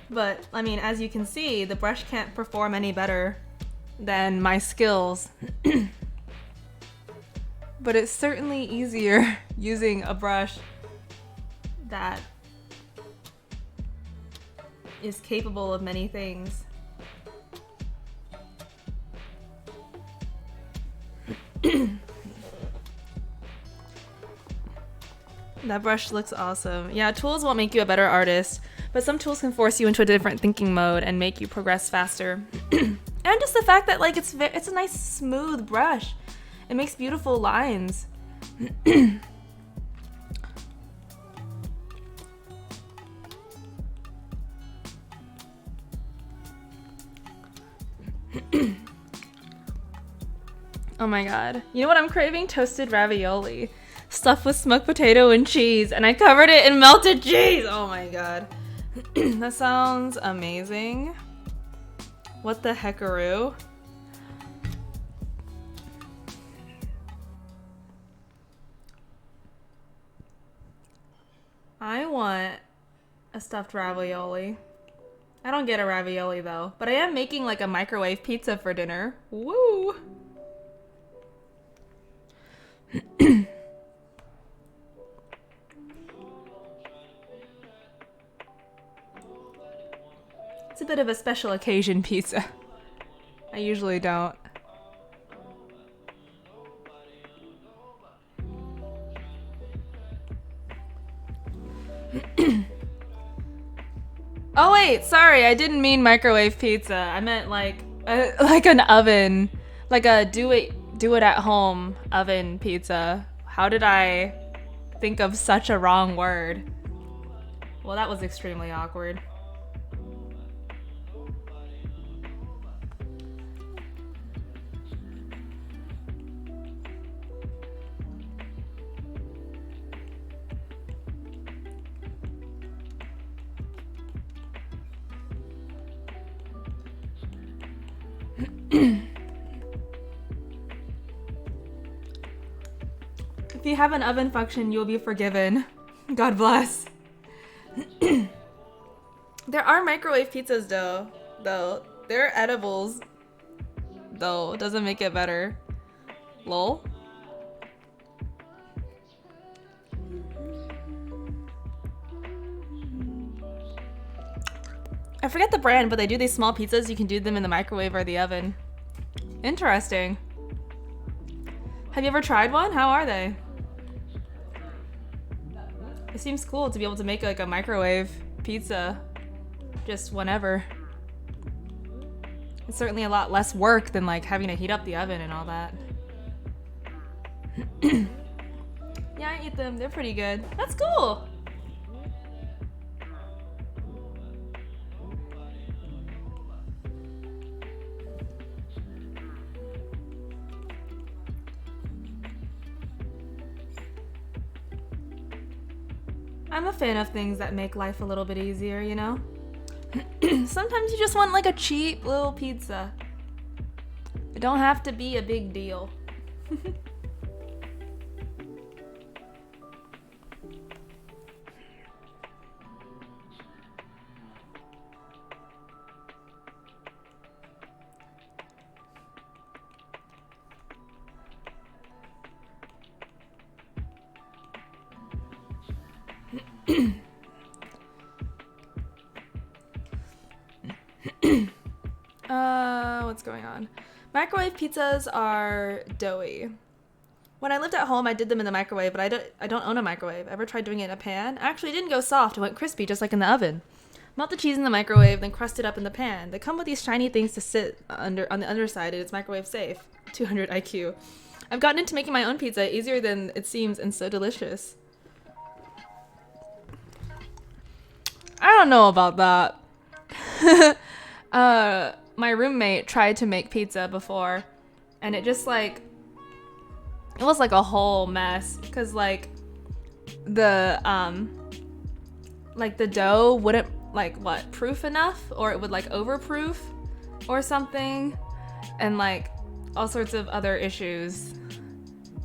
Speaker 1: But I mean, as you can see, the brush can't perform any better than my skills. But it's certainly easier using a brush that is capable of many things. That brush looks awesome. Yeah, tools won't make you a better artist, but some tools can force you into a different thinking mode and make you progress faster. And just the fact that like it's a nice smooth brush. It makes beautiful lines. Oh my god. You know what I'm craving? Toasted ravioli. Stuffed with smoked potato and cheese. And I covered it in melted cheese. Oh my god. That sounds amazing. What the heckaroo? I want a stuffed ravioli. I don't get a ravioli though, but I am making like a microwave pizza for dinner. Woo! It's a bit of a special occasion pizza. I usually don't. Oh wait, sorry, I didn't mean microwave pizza. I meant like an oven, like a do it at home oven pizza. How did I think of such a wrong word? Well, that was extremely awkward. If you have an oven function, you'll be forgiven. God bless. There are microwave pizzas though. They're edibles. Though, doesn't make it better. Lol. I forget the brand, but they do these small pizzas. You can do them in the microwave or the oven. Interesting. Have you ever tried one? How are they? It seems cool to be able to make like a microwave pizza just whenever. It's certainly a lot less work than like having to heat up the oven and all that. Yeah, I eat them. They're pretty good. That's cool. I'm a fan of things that make life a little bit easier, you know? Sometimes you just want like a cheap little pizza. It don't have to be a big deal. What's going on? Microwave pizzas are doughy. When I lived at home, I did them in the microwave, but I don't own a microwave. Ever tried doing it in a pan? Actually, it didn't go soft. It went crispy, just like in the oven. Melt the cheese in the microwave, then crust it up in the pan. They come with these shiny things to sit on the underside, and it's microwave safe. 200 IQ. I've gotten into making my own pizza, easier than it seems, and so delicious. I don't know about that. My roommate tried to make pizza before, and it just like, it was like a whole mess, because like the dough wouldn't proof enough, or it would like overproof or something, and like all sorts of other issues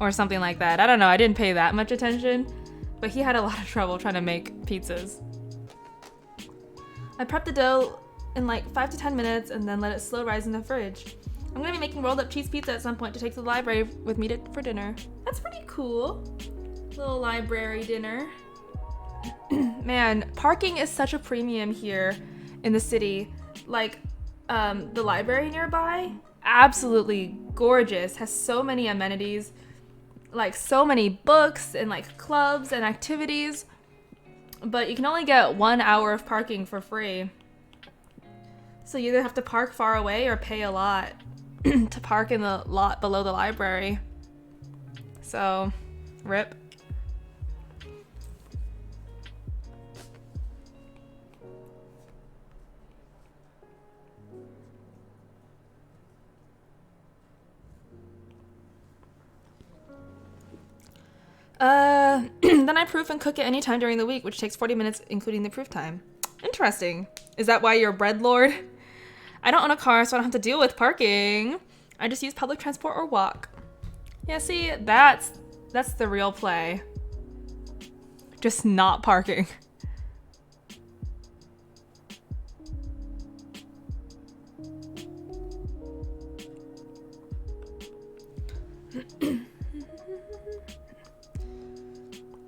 Speaker 1: or something like that. I don't know, I didn't pay that much attention, but he had a lot of trouble trying to make pizzas. I prepped the dough in like 5 to 10 minutes and then let it slow rise in the fridge. I'm gonna be making rolled up cheese pizza at some point to take to the library with me for dinner. That's pretty cool. Little library dinner. Man, parking is such a premium here in the city. Like, the library nearby, absolutely gorgeous. Has so many amenities. like so many books and like clubs and activities, but you can only get 1 hour of parking for free. So you either have to park far away or pay a lot to park in the lot below the library. So, rip. Then I proof and cook it anytime during the week, which takes 40 minutes, including the proof time. Interesting. Is that why you're a bread lord? I don't own a car, so I don't have to deal with parking. I just use public transport or walk. Yeah, see, that's the real play. Just not parking.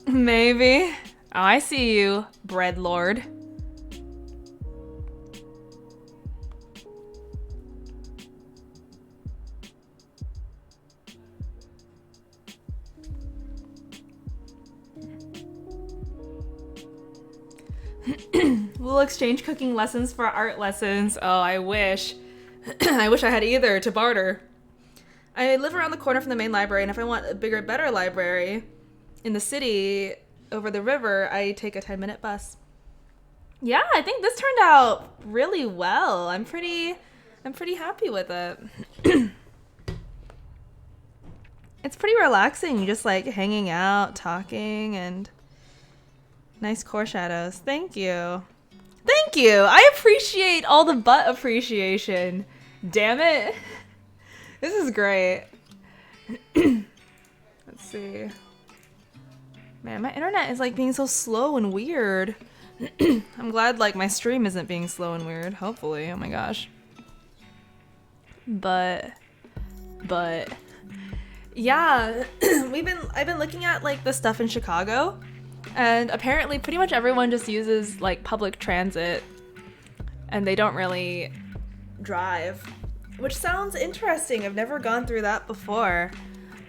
Speaker 1: Maybe. Oh, I see you, bread lord. We'll exchange cooking lessons for art lessons. Oh, I wish. I wish I had either to barter. I live around the corner from the main library, and if I want a bigger, better library in the city over the river, I take a 10-minute bus. Yeah, I think this turned out really well. I'm pretty happy with it. It's pretty relaxing, just like hanging out, talking, and nice core shadows. Thank you. Thank you. I appreciate all the butt appreciation. Damn it. This is great. Let's see. Man, my internet is like being so slow and weird. I'm glad like my stream isn't being slow and weird. Hopefully. Oh my gosh. But yeah, I've been looking at like the stuff in Chicago, and apparently pretty much everyone just uses like public transit and they don't really drive, which sounds interesting. I've never gone through that before.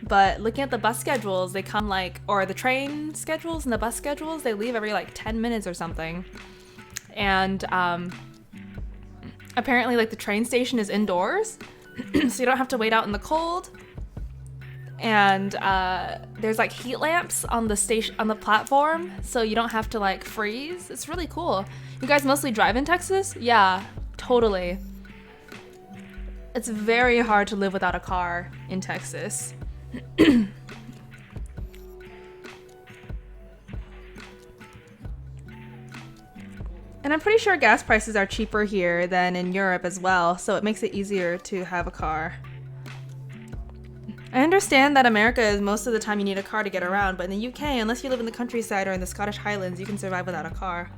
Speaker 1: But looking at the bus schedules, they come like, or the train schedules and the bus schedules, they leave every like 10 minutes or something. And apparently like the train station is indoors, so you don't have to wait out in the cold. And there's like heat lamps on the station, on the platform, so you don't have to like freeze. It's really cool. You guys mostly drive in Texas? Yeah, totally. It's very hard to live without a car in Texas. And I'm pretty sure gas prices are cheaper here than in Europe as well, so it makes it easier to have a car. I understand that America is most of the time you need a car to get around, but in the UK, unless you live in the countryside or in the Scottish Highlands, you can survive without a car.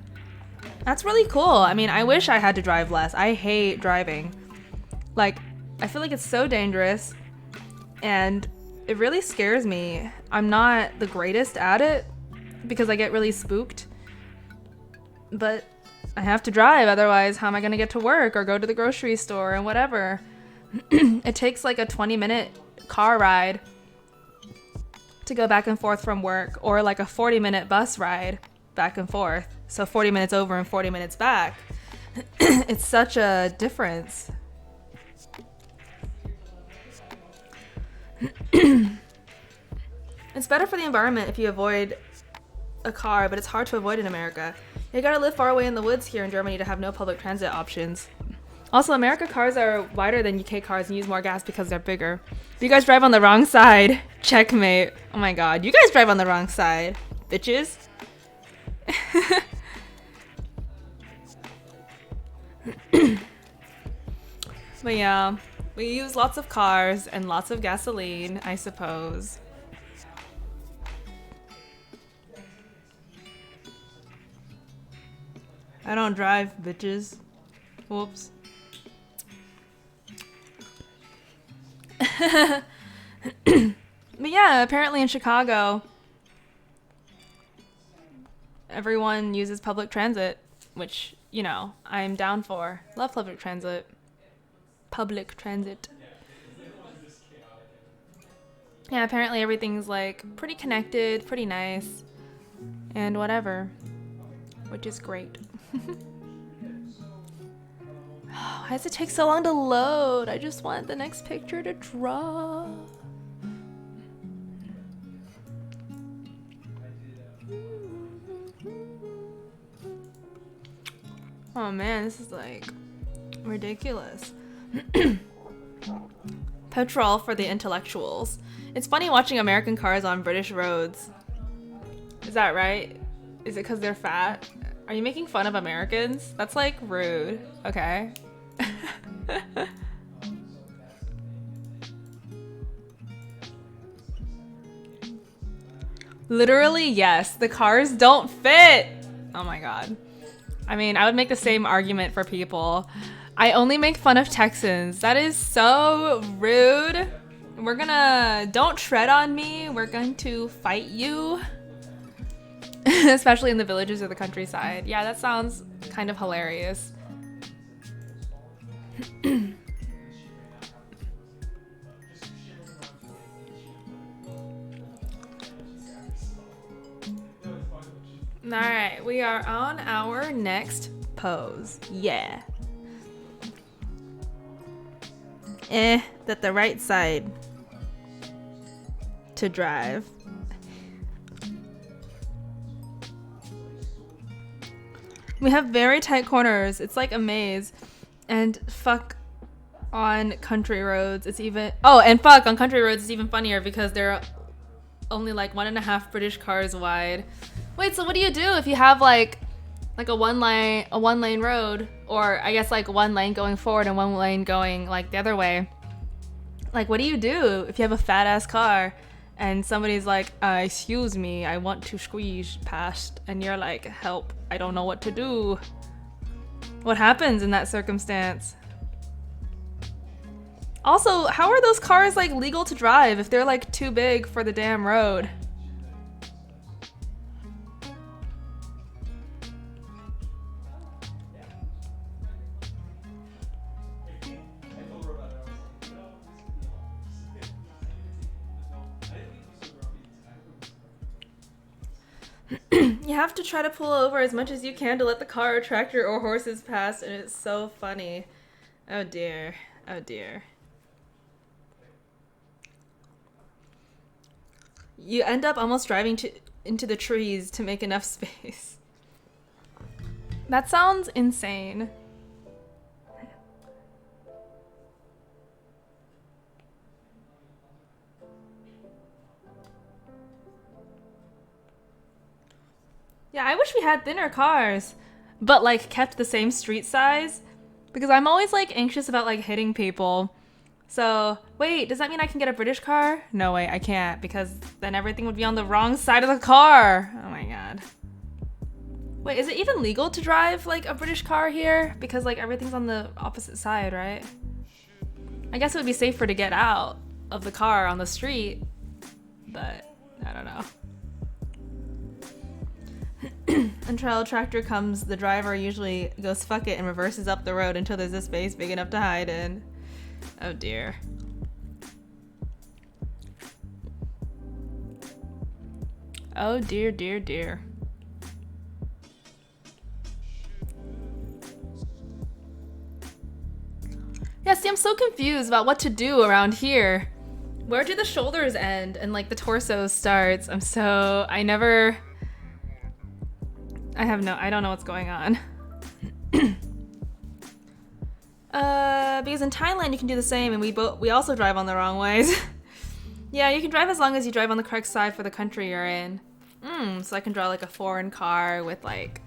Speaker 1: That's really cool. I mean, I wish I had to drive less. I hate driving. Like, I feel like it's so dangerous, and it really scares me. I'm not the greatest at it because I get really spooked, but I have to drive, otherwise how am I gonna get to work or go to the grocery store and whatever? It takes like a 20-minute car ride to go back and forth from work, or like a 40-minute bus ride back and forth. So 40 minutes over and 40 minutes back. It's such a difference. It's better for the environment if you avoid a car, but it's hard to avoid in America. You gotta live far away in the woods here in Germany to have no public transit options. Also, America cars are wider than UK cars and use more gas because they're bigger. But you guys drive on the wrong side. Checkmate. Oh my god, you guys drive on the wrong side, bitches. But yeah, we use lots of cars and lots of gasoline, I suppose. I don't drive, bitches. Whoops. But yeah, apparently in Chicago, everyone uses public transit, which, you know, I'm down for. Love public transit. Public transit. Yeah, apparently everything's like pretty connected, pretty nice, and whatever, which is great. Why does it take so long to load? I just want the next picture to draw. Oh man, this is like ridiculous. Petrol for the intellectuals. It's funny watching American cars on British roads. Is that right? Is it because they're fat? Are you making fun of Americans? That's like rude. Okay. Literally, yes. The cars don't fit. Oh my god. I mean, I would make the same argument for people. I only make fun of Texans. That is so rude. Don't tread on me. We're going to fight you. Especially in the villages or the countryside. Yeah, that sounds kind of hilarious. Alright, we are on our next pose. Yeah. That the right side to drive. We have very tight corners. It's like a maze. And fuck on country roads. It's even... Oh, and fuck on country roads is even funnier because they're only like 1.5 British cars wide. Wait, so what do you do if you have like a one lane road, or I guess like one lane going forward and one lane going like the other way? Like, what do you do if you have a fat ass car and somebody's like, excuse me, I want to squeeze past, and you're like, help, I don't know what to do. What happens in that circumstance? Also, how are those cars like legal to drive if they're like too big for the damn road? You have to try to pull over as much as you can to let the car or tractor or horses pass, and it's so funny. Oh dear. Oh dear. You end up almost driving into the trees to make enough space. That sounds insane. Yeah, I wish we had thinner cars, but like kept the same street size, because I'm always like anxious about like hitting people. So wait, does that mean I can get a British car? No way, I can't, because then everything would be on the wrong side of the car. Oh my god. Wait, is it even legal to drive like a British car here? Because like everything's on the opposite side, right? I guess it would be safer to get out of the car on the street, but I don't know. Until a tractor comes, the driver usually goes fuck it and reverses up the road until there's a space big enough to hide in. Oh dear. Oh dear, dear, dear. Yeah, see, I'm so confused about what to do around here. Where do the shoulders end and like the torso starts? I don't know what's going on. Because in Thailand you can do the same, and we also drive on the wrong ways. Yeah, you can drive as long as you drive on the correct side for the country you're in. So I can draw like a foreign car with like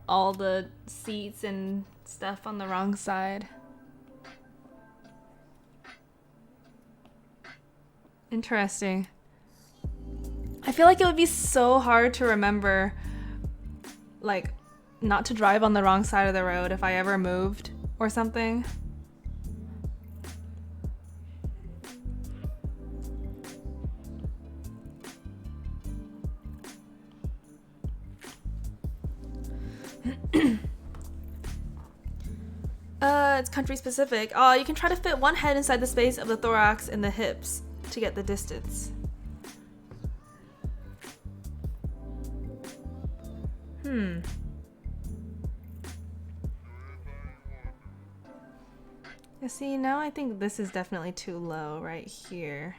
Speaker 1: all the seats and stuff on the wrong side. Interesting. I feel like it would be so hard to remember, like, not to drive on the wrong side of the road if I ever moved or something. It's country specific. Oh, you can try to fit one head inside the space of the thorax and the hips. to get the distance. You see, now I think this is definitely too low right here.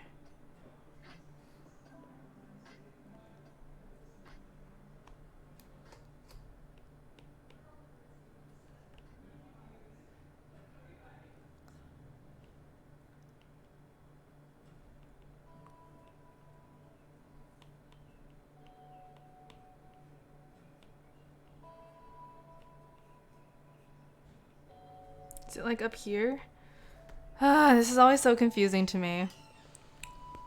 Speaker 1: Is it like up here? Ah, this is always so confusing to me.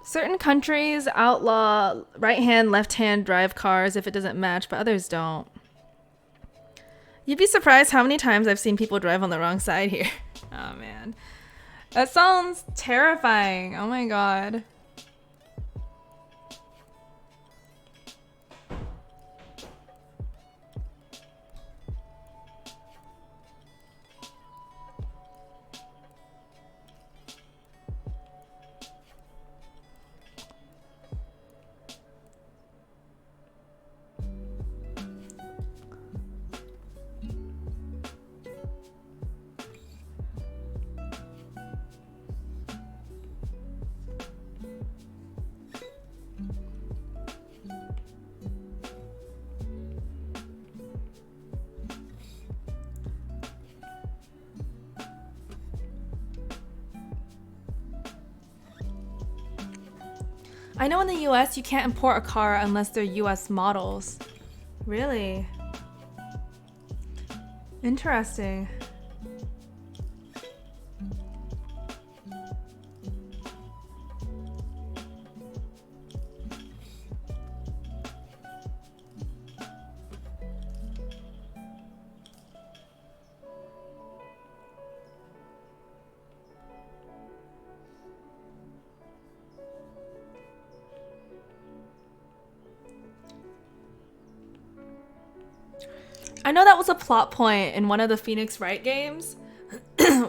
Speaker 1: Certain countries outlaw right-hand, left-hand drive cars if it doesn't match, but others don't. You'd be surprised how many times I've seen people drive on the wrong side here. Oh man. That sounds terrifying. Oh my god. I know in the US you can't import a car unless they're US models. Really? Interesting. I know that was a plot point in one of the Phoenix Wright games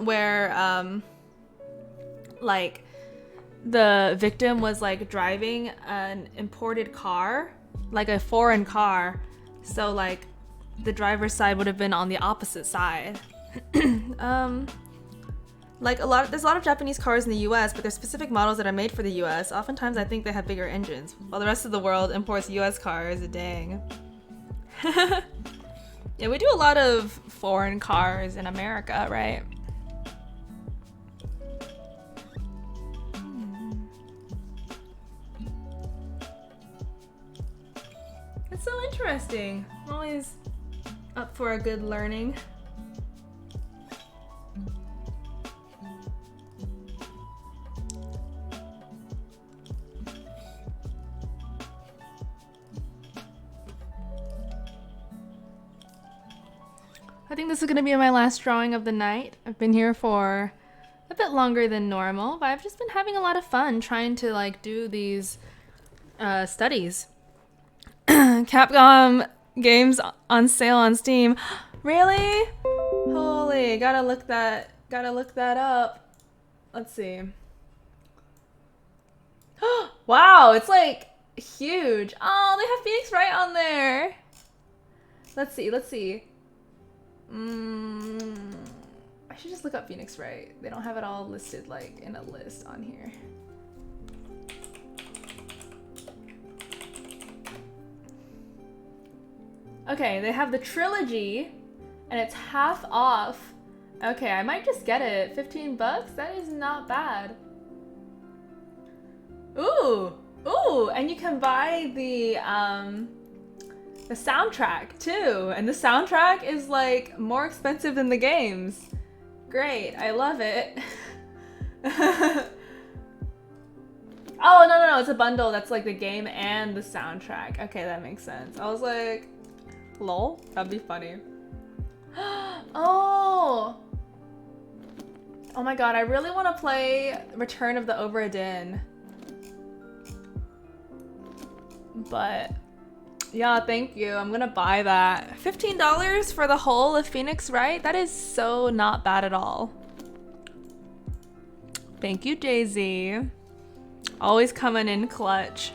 Speaker 1: where like the victim was like driving an imported car, like a foreign car, so like the driver's side would have been on the opposite side. Like there's a lot of Japanese cars in the US, but there's specific models that are made for the US. Oftentimes I think they have bigger engines, while the rest of the world imports US cars. Dang. Yeah, we do a lot of foreign cars in America, right? It's so interesting. I'm always up for a good learning. I think this is going to be my last drawing of the night. I've been here for a bit longer than normal, but I've just been having a lot of fun trying to like do these studies. Capcom games on sale on Steam. Really? Holy, gotta look that up. Let's see. Wow, it's like huge. Oh, they have Phoenix Wright on there. Let's see. I should just look up Phoenix Wright. They don't have it all listed like in a list on here. Okay, they have the trilogy and it's half off. Okay, I might just get it. 15 bucks? That is not bad. Ooh, and you can buy the soundtrack too, and the soundtrack is like more expensive than the games. Great, I love it. Oh, no, it's a bundle that's like the game and the soundtrack. Okay, that makes sense. I was like, lol, that'd be funny. Oh my god, I really want to play Return of the Obra Dinn. But yeah, thank you. I'm gonna buy that. $15 for the whole of Phoenix Wright? That is so not bad at all. Thank you, Jay-Z. Always coming in clutch.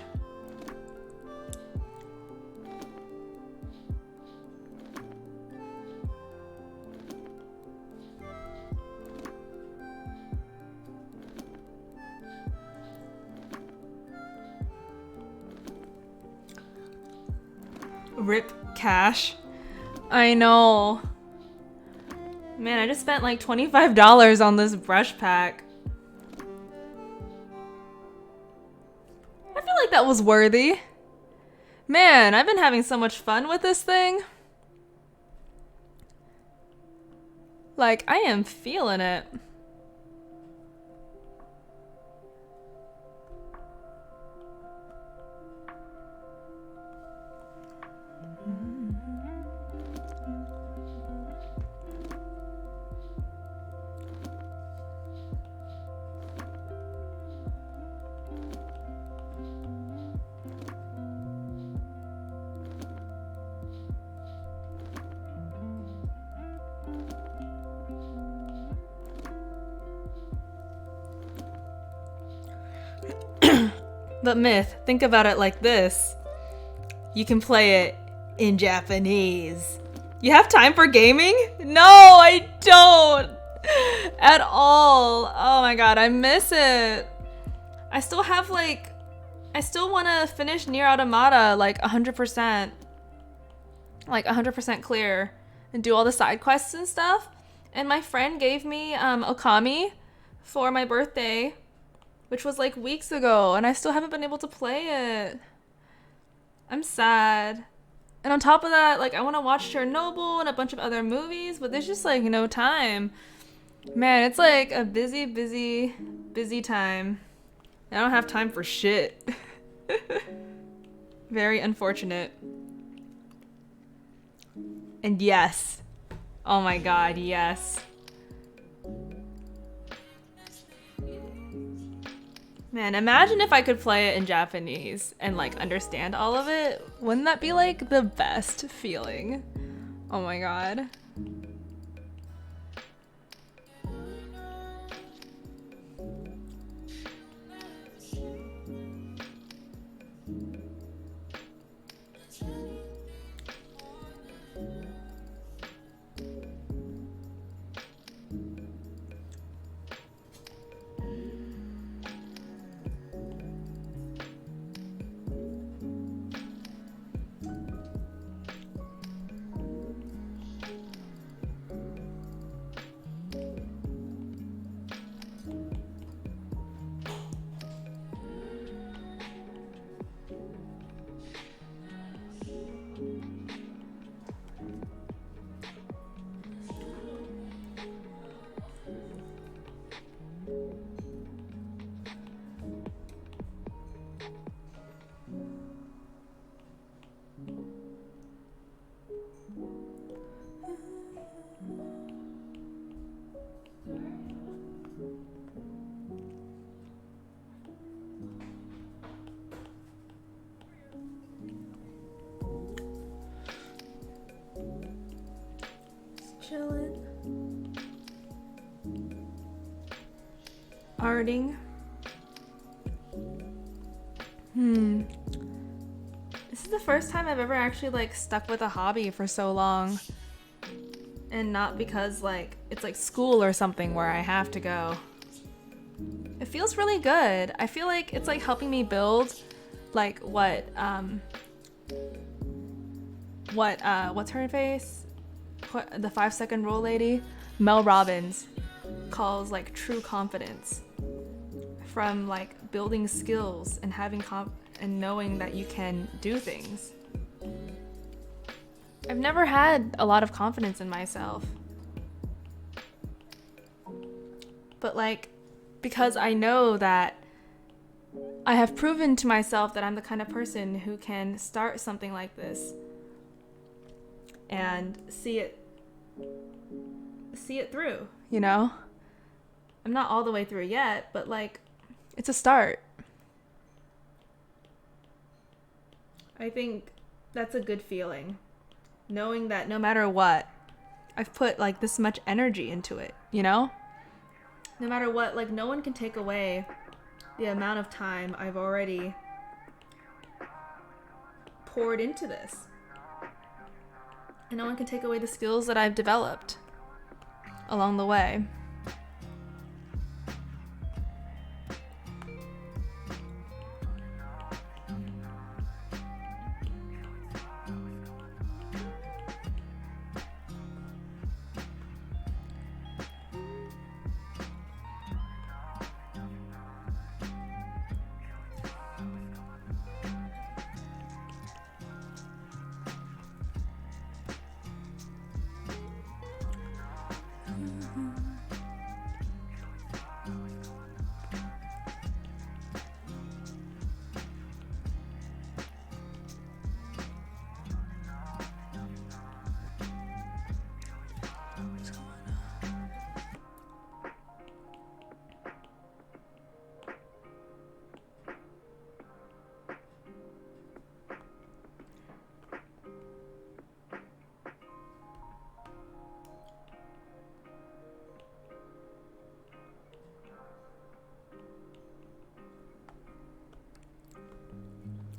Speaker 1: Rip cash. I know. Man, I just spent like $25 on this brush pack. I feel like that was worthy. Man, I've been having so much fun with this thing. Like, I am feeling it. But Myth, think about it like this. You can play it in Japanese. You have time for gaming? No, I don't. At all. Oh my god, I miss it. I still have like... I still want to finish Nier Automata like 100%. Like 100% clear. And do all the side quests and stuff. And my friend gave me Okami for my birthday, which was like weeks ago, and I still haven't been able to play it. I'm sad. And on top of that, like, I want to watch Chernobyl and a bunch of other movies, but there's just like no time. Man, it's like a busy, busy, busy time. I don't have time for shit. Very unfortunate. And yes. Oh my god, yes. Man, imagine if I could play it in Japanese and like understand all of it. Wouldn't that be like the best feeling? Oh my god. Chilling. Arting. This is the first time I've ever actually like stuck with a hobby for so long. And not because like it's like school or something where I have to go. It feels really good. I feel like it's like helping me build like what's her face? The 5-second rule lady, Mel Robbins, calls like true confidence from like building skills and having and knowing that you can do things. I've never had a lot of confidence in myself, but like because I know that I have proven to myself that I'm the kind of person who can start something like this and see it through, you know? I'm not all the way through yet, but like it's a start. I think that's a good feeling. Knowing that no matter what, I've put like this much energy into it, you know? No matter what, like no one can take away the amount of time I've already poured into this. And no one can take away the skills that I've developed along the way.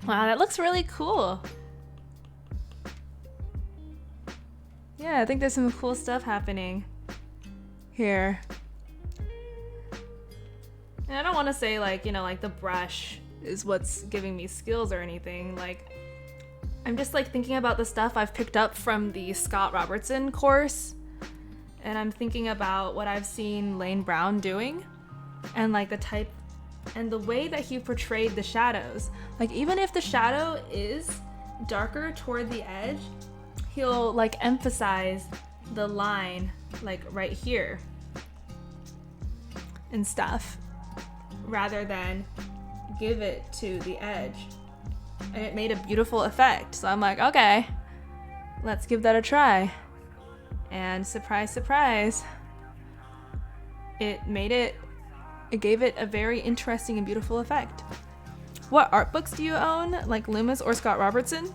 Speaker 1: Wow, that looks really cool. Yeah, I think there's some cool stuff happening here. And I don't want to say like, you know, like the brush is what's giving me skills or anything. Like, I'm just like thinking about the stuff I've picked up from the Scott Robertson course. And I'm thinking about what I've seen Lane Brown doing and like the type and the way that he portrayed the shadows. Like, even if the shadow is darker toward the edge, he'll like emphasize the line like right here and stuff rather than give it to the edge. And it made a beautiful effect. So I'm like, okay, let's give that a try. And surprise, surprise, it gave it a very interesting and beautiful effect. What art books do you own? Like Loomis or Scott Robertson?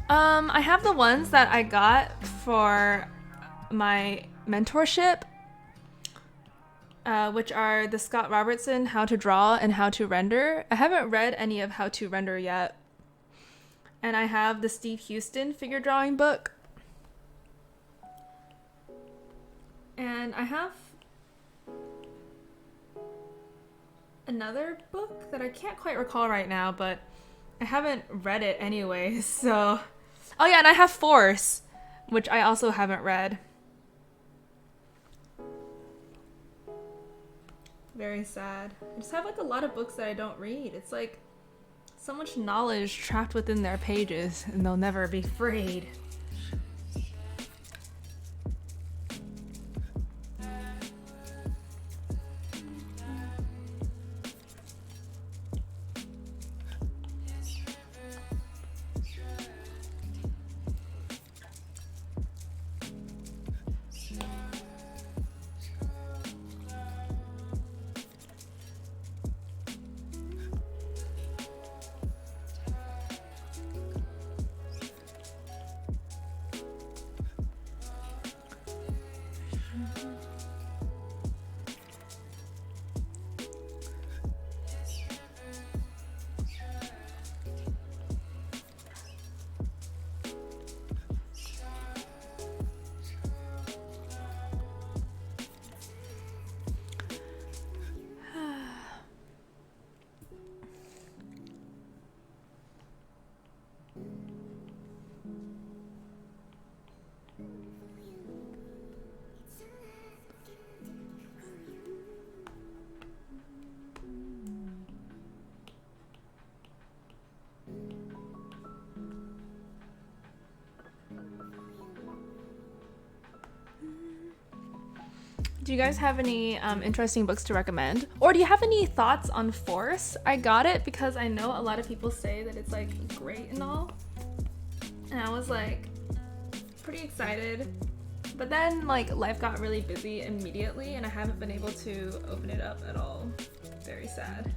Speaker 1: I have the ones that I got for my mentorship, which are the Scott Robertson How to Draw and How to Render. I haven't read any of How to Render yet. And I have the Steve Houston figure drawing book. And I have another book that I can't quite recall right now, but I haven't read it anyway, so... Oh yeah, and I have Force, which I also haven't read. Very sad. I just have like a lot of books that I don't read. It's like so much knowledge trapped within their pages, and they'll never be freed. Do you guys have any interesting books to recommend? Or do you have any thoughts on Force? I got it because I know a lot of people say that it's like great and all. And I was like pretty excited. But then like life got really busy immediately and I haven't been able to open it up at all. Very sad.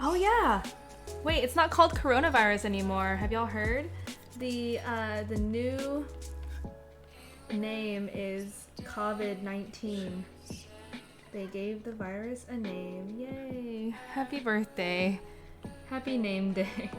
Speaker 1: Oh yeah. Wait, it's not called coronavirus anymore. Have y'all heard? The new name is COVID-19. They gave the virus a name. Yay. Happy birthday. Happy name day.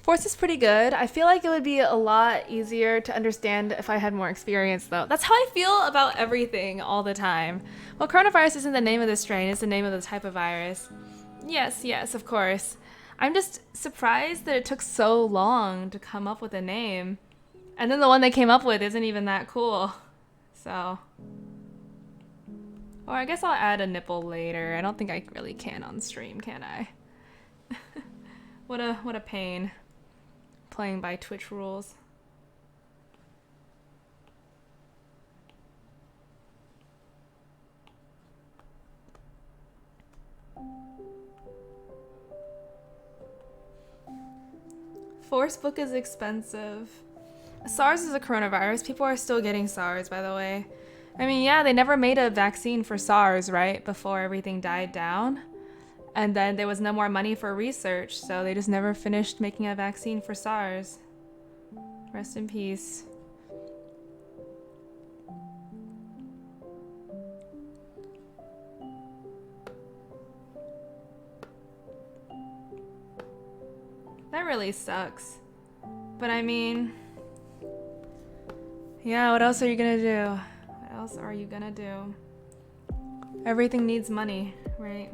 Speaker 1: Force is pretty good. I feel like it would be a lot easier to understand if I had more experience, though. That's how I feel about everything all the time. Well, coronavirus isn't the name of the strain, it's the name of the type of virus. Yes, of course. I'm just surprised that it took so long to come up with a name. And then the one they came up with isn't even that cool. So. Or I guess I'll add a nipple later. I don't think I really can on stream, can I? What a pain. Playing by Twitch rules. Force book is expensive. SARS is a coronavirus. People are still getting SARS, by the way. I mean, yeah, they never made a vaccine for SARS, right? Before everything died down. And then there was no more money for research, so they just never finished making a vaccine for SARS. Rest in peace. That really sucks. But I mean, yeah, what else are you gonna do? What else are you gonna do? Everything needs money, right?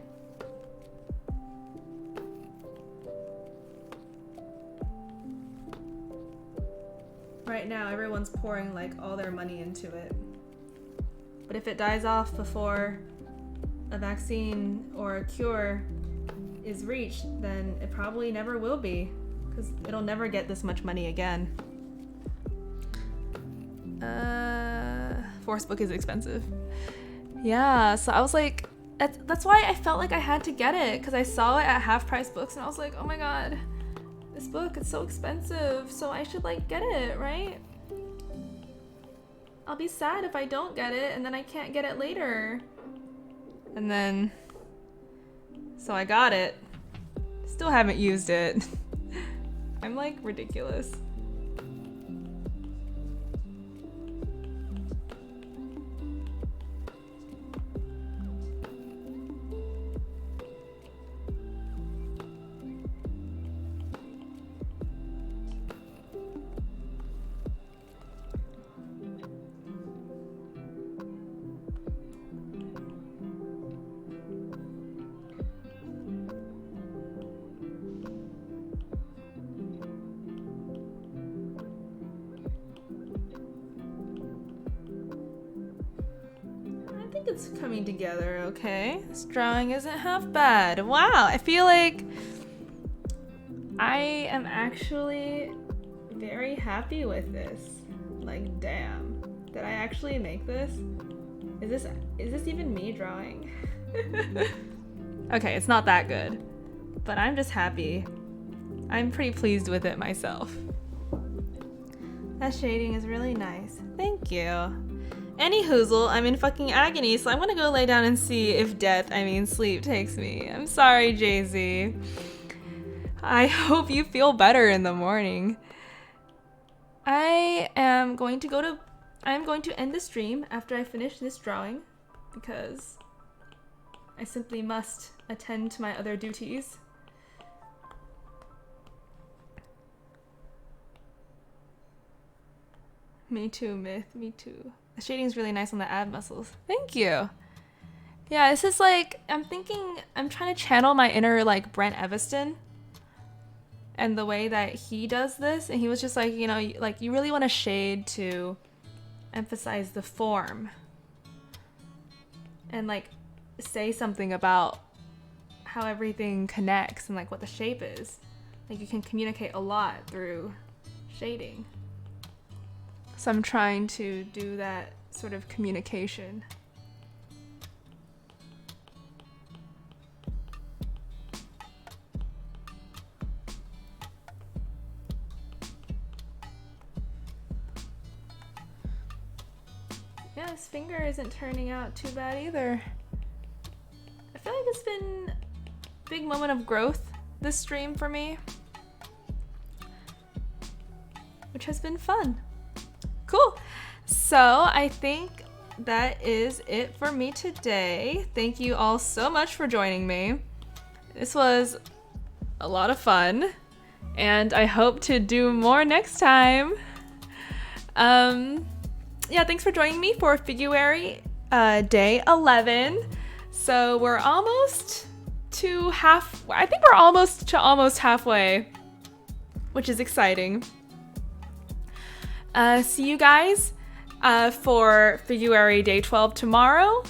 Speaker 1: Right now, everyone's pouring like all their money into it. But if it dies off before a vaccine or a cure is reached, then it probably never will be, because it'll never get this much money again. Force book is expensive. Yeah, so I was like, that's why I felt like I had to get it, because I saw it at half price books and I was like, oh my god, this book is so expensive, so I should like get it, right? I'll be sad if I don't get it and then I can't get it later. And then, so I got it. Still haven't used it. I'm like ridiculous. It's coming together, okay? This drawing isn't half bad. Wow, I feel like I am actually very happy with this. Like, damn. Did I actually make this? Is this even me drawing? Okay, it's not that good. But I'm just happy. I'm pretty pleased with it myself. That shading is really nice. Thank you. Any hoozle, I'm in fucking agony, so I'm gonna go lay down and see if sleep takes me. I'm sorry, Jay-Z. I hope you feel better in the morning. I'm going to end the stream after I finish this drawing, because I simply must attend to my other duties. Me too, Myth, me too. The shading is really nice on the ab muscles. Thank you. Yeah, this is like, I'm trying to channel my inner like Brent Eviston and the way that he does this. And he was just like, you know, like you really want to shade to emphasize the form and like say something about how everything connects and like what the shape is. Like you can communicate a lot through shading. So I'm trying to do that sort of communication. Yeah, this finger isn't turning out too bad either. I feel like it's been a big moment of growth this stream for me, which has been fun. Cool. So I think that is it for me today. Thank you all so much for joining me. This was a lot of fun, and I hope to do more next time. Yeah, thanks for joining me for Figuary day 11. So we're almost to almost halfway, which is exciting. See you guys for Figuary day 12 tomorrow.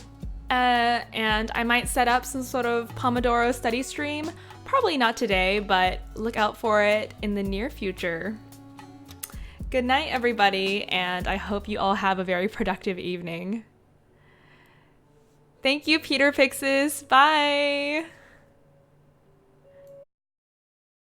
Speaker 1: And I might set up some sort of Pomodoro study stream. Probably not today, but look out for it in the near future. Good night, everybody, and I hope you all have a very productive evening. Thank you, Peter Pixes. Bye!